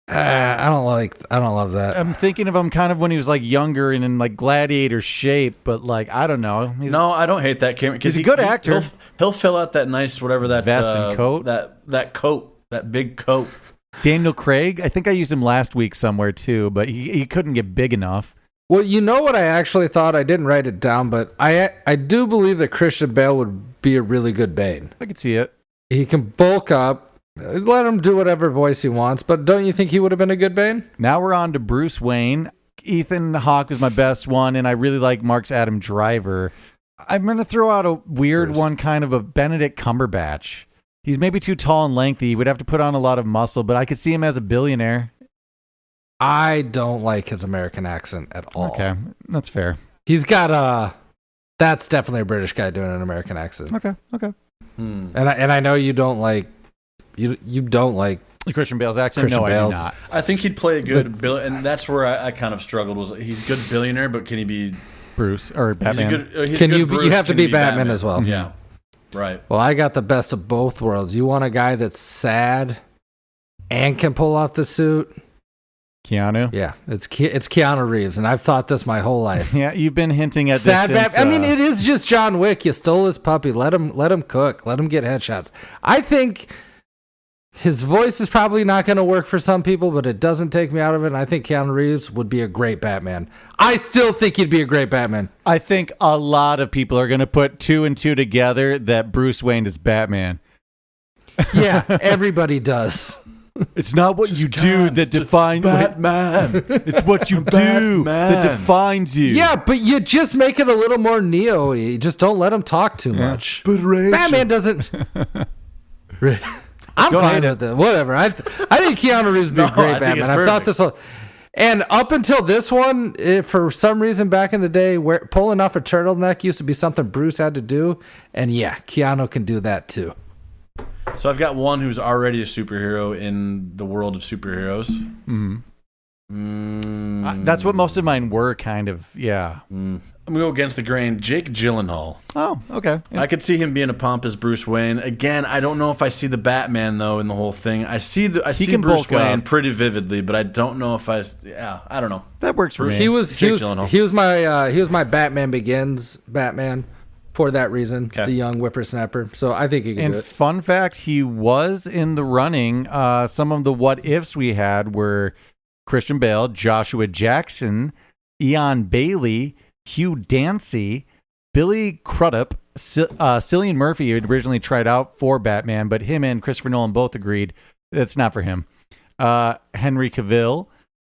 I don't love that. I'm thinking of him kind of when he was like younger and in like gladiator shape, but like I don't know. No, I don't hate that Cameron. He's a good actor. He'll fill out that nice whatever that vest and coat. That coat, that big coat. Daniel Craig. I think I used him last week somewhere too, but he couldn't get big enough. Well, you know what I actually thought? I didn't write it down, but I do believe that Christian Bale would be a really good Bane. I could see it. He can bulk up. Let him do whatever voice he wants, but don't you think he would have been a good Bane? Now we're on to Bruce Wayne. Ethan Hawke was my best one, and I really like Mark's Adam Driver. I'm going to throw out a weird one, kind of a Benedict Cumberbatch. He's maybe too tall and lengthy. He would have to put on a lot of muscle, but I could see him as a billionaire. I don't like his American accent at all. Okay, that's fair. He's got that's definitely a British guy doing an American accent. Okay. And I know you don't like... You don't like Christian Bale's accent? No, I do not. I think he'd play a good bill, and that's where I kind of struggled. Was he's a good billionaire, but can he be Bruce or Batman? You have to be Batman as well. Yeah, right. Well, I got the best of both worlds. You want a guy that's sad and can pull off the suit? Keanu? Yeah, it's Keanu Reeves, and I've thought this my whole life. Yeah, you've been hinting at sad this since, I mean, it is just John Wick. You stole his puppy. Let him cook. Let him get headshots. I think his voice is probably not going to work for some people, but it doesn't take me out of it. And I think Keanu Reeves would be a great Batman. I still think he'd be a great Batman. I think a lot of people are going to put two and two together that Bruce Wayne is Batman. Yeah, everybody does. It's not what you do that defines Batman. It's what you do that defines you. Yeah, but you just make it a little more Neo-y. Just don't let him talk too much. But Rachel. Batman doesn't. I'm Don't fine hate with it. Whatever. I think Keanu Reeves would be a great Batman. I thought this whole. And up until this one, for some reason back in the day, where pulling off a turtleneck used to be something Bruce had to do. And yeah, Keanu can do that too. So I've got one who's already a superhero in the world of superheroes. That's what most of mine were, kind of. Yeah. I'm going to go against the grain. Jake Gyllenhaal. Oh, okay. Yeah. I could see him being a pompous Bruce Wayne. Again, I don't know if I see the Batman, though, in the whole thing. I see Bruce Wayne pretty vividly, but I don't know if I don't know. That works for me. He was my Batman Begins Batman. For that reason, the young whippersnapper. So I think he can do it. Fun fact, he was in the running. Some of the what ifs we had were Christian Bale, Joshua Jackson, Ian Bailey, Hugh Dancy, Billy Crudup, Cillian Murphy, who had originally tried out for Batman, but him and Christopher Nolan both agreed that's not for him. Henry Cavill,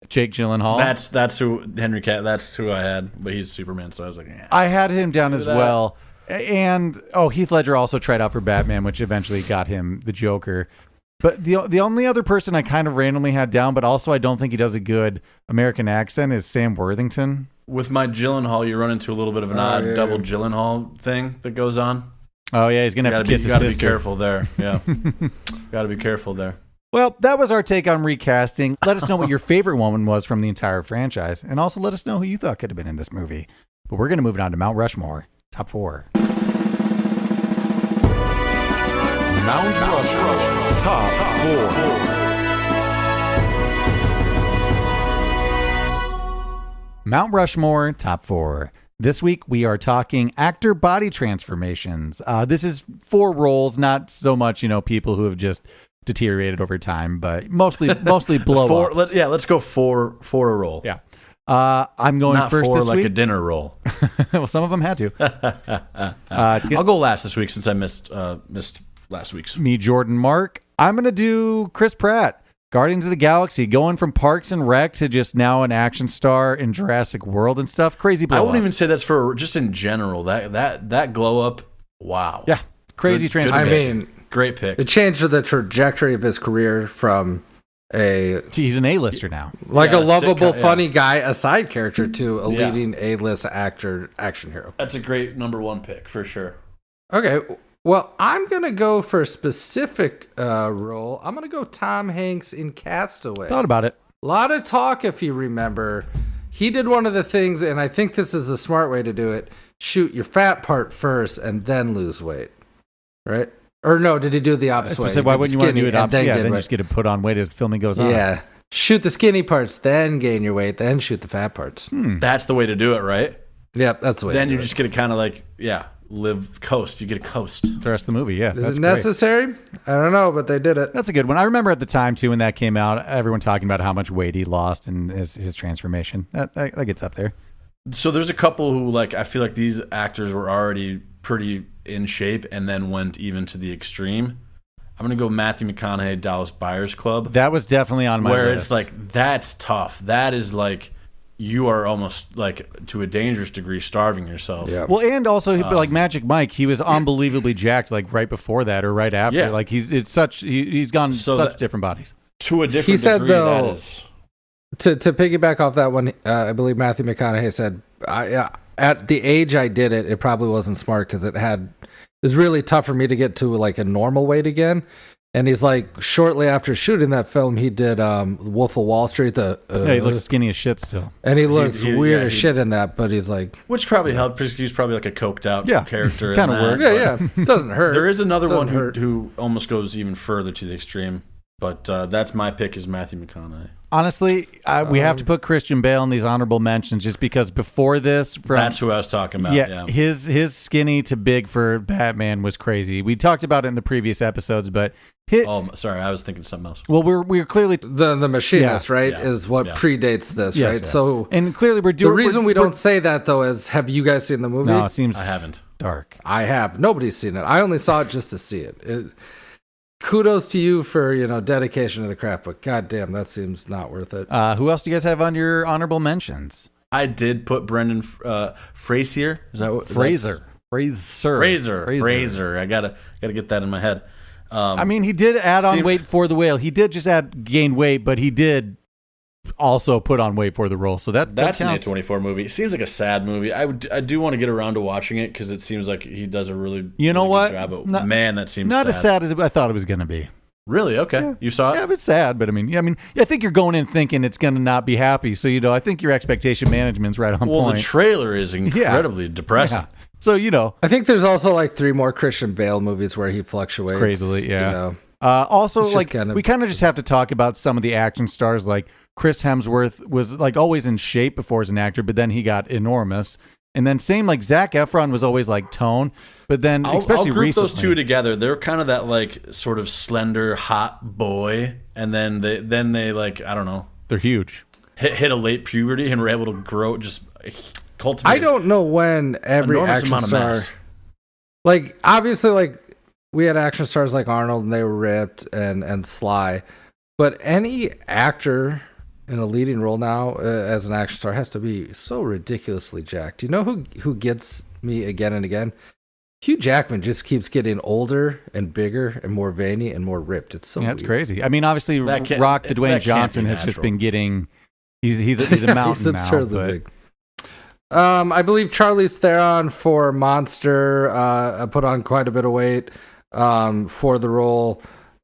Jake Gyllenhaal. That's who I had, but he's Superman, so I was like, I had him down as well. And Heath Ledger also tried out for Batman, which eventually got him the Joker. But the only other person I kind of randomly had down, but also I don't think he does a good American accent, is Sam Worthington. With my Gyllenhaal, you run into a little bit of an odd double Gyllenhaal thing that goes on. Oh yeah, he's gonna have to kiss his sister. You gotta be careful there. Yeah, gotta be careful there. Well, that was our take on recasting. Let us know what your favorite one was from the entire franchise, and also let us know who you thought could have been in this movie. But we're gonna move it on to Mount Rushmore. Top 4. Mount Rushmore. Top 4. Mount Rushmore, top 4. This week we are talking actor body transformations. This is 4 roles, not so much, people who have just deteriorated over time, but mostly blow ups. Let's go for a roll. Yeah. I'm going not first this like week. A dinner roll. Well, some of them had to. I'll go last this week since I missed last week's. Me, Jordan, Mark. I'm going to do Chris Pratt. Guardians of the Galaxy, going from Parks and Rec to just now an action star in Jurassic World and stuff. Crazy blow up. I wouldn't even say that's for just in general. That glow up, wow. Yeah, crazy transformation. Great pick. It changed the trajectory of his career from he's an A-lister now. A lovable, funny guy, a side character, to a leading A-list actor, action hero. That's a great number 1 pick for sure. Okay, well, I'm going to go for a specific role. I'm going to go Tom Hanks in Castaway. Thought about it. A lot of talk, if you remember. He did one of the things, and I think this is a smart way to do it, shoot your fat part first and then lose weight. Right? Or no, did he do the opposite way? Why wouldn't you want to do it opposite? Yeah, then just get to put on weight as the filming goes on. Yeah. Shoot the skinny parts, then gain your weight, then shoot the fat parts. That's the way to do it, right? Yep, that's the way then to do you just get to kind of coast. You get a coast. The rest of the movie, yeah. Is it necessary? Great. I don't know, but they did it. That's a good one. I remember at the time, too, when that came out, everyone talking about how much weight he lost and his transformation. That gets up there. So there's a couple who, I feel like these actors were already pretty in shape and then went even to the extreme. I'm going to go Matthew McConaughey, Dallas Buyers Club. That was definitely on my list. Where it's that's tough. That is you are almost to a dangerous degree starving yourself. Yeah. Well, and also Magic Mike, he was unbelievably jacked right before that or right after. Yeah. He's gone such different bodies. To a different he said, degree, though, that is. To piggyback off that one, I believe Matthew McConaughey said, at the age I did it, it probably wasn't smart because it was really tough for me to get to a normal weight again. And he's shortly after shooting that film, he did Wolf of Wall Street. He looks skinny as shit still. And he looks weird as shit in that, but he's which probably helped because he's probably a coked out character. Kind of works. Yeah. Doesn't hurt. There is another one who almost goes even further to the extreme, but that's my pick is Matthew McConaughey. Honestly, we have to put Christian Bale in these honorable mentions just because before this... That's who I was talking about, yeah. His skinny to big for Batman was crazy. We talked about it in the previous episodes, but... sorry, I was thinking something else. Well, we're clearly... The Machinist, right, is what predates this, right? Yes. So, and clearly we're doing... The reason we don't say that, though, is have you guys seen the movie? No, it seems... I haven't. Dark. I have. Nobody's seen it. I only saw it just to see it. kudos to you for, dedication to the craft, but goddamn, that seems not worth it. Who else do you guys have on your honorable mentions? I did put Brendan Fraser. Is that what? Fraser. I gotta get that in my head. I mean, he did add on weight for the whale. He did just gain weight, but he did also put on weight for the role. So that's an A24 movie. It seems like a sad movie. I do want to get around to watching it because it seems like he does a really good job. But man, that seems not sad. as sad as I thought it was going to be. Really? Okay. Yeah. You saw it? Yeah, it's sad, but I think you're going in thinking it's going to not be happy. So, I think your expectation management's right on point. Well, the trailer is incredibly depressing. Yeah. So, I think there's also like 3 more Christian Bale movies where he fluctuates. Crazily, yeah. Also, we kind of just have to talk about some of the action stars. Like Chris Hemsworth was like always in shape before as an actor, but then he got enormous. And then same like Zac Efron was always like tone, but then especially I'll group recently, those two together. They're kind of that like sort of slender, hot boy, and then they like I don't know. They're huge. Hit a late puberty and were able to grow just cultivate. I don't know when every action star, like obviously like we had action stars like Arnold and they were ripped and Sly, but any actor in a leading role now as an action star has to be so ridiculously jacked. You know who gets me again and again? Hugh Jackman just keeps getting older and bigger and more veiny and more ripped. It's so that's crazy. I mean, obviously, Rock the Dwayne Johnson has just been getting. He's a mountain he's now. Big. I believe Charlize Theron for Monster put on quite a bit of weight for the role.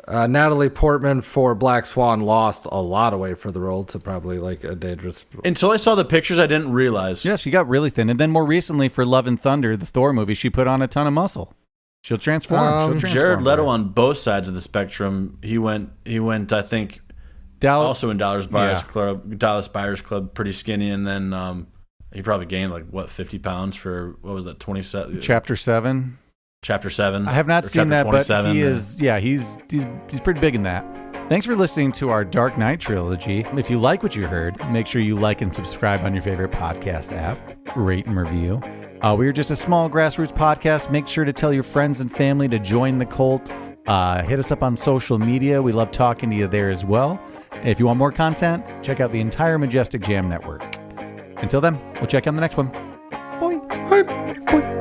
Natalie Portman for Black Swan lost a lot of weight for the role to probably like a dangerous. Until I saw the pictures, I didn't realize. Yeah, she got really thin, and then more recently for Love and Thunder, the Thor movie, she put on a ton of muscle. She'll transform. Jared Leto on both sides of the spectrum. He went. I think. Also in Dallas Buyers Club, pretty skinny, and then he probably gained 50 pounds for what was that 27? Chapter 7. Chapter 7. I have not seen that, but he is. Yeah, he's pretty big in that. Thanks for listening to our Dark Knight trilogy. If you like what you heard, make sure you like and subscribe on your favorite podcast app. Rate and review. We're just a small grassroots podcast. Make sure to tell your friends and family to join the cult. Hit us up on social media. We love talking to you there as well. If you want more content, check out the entire Majestic Jam Network. Until then, we'll check you on the next one. Bye. Bye.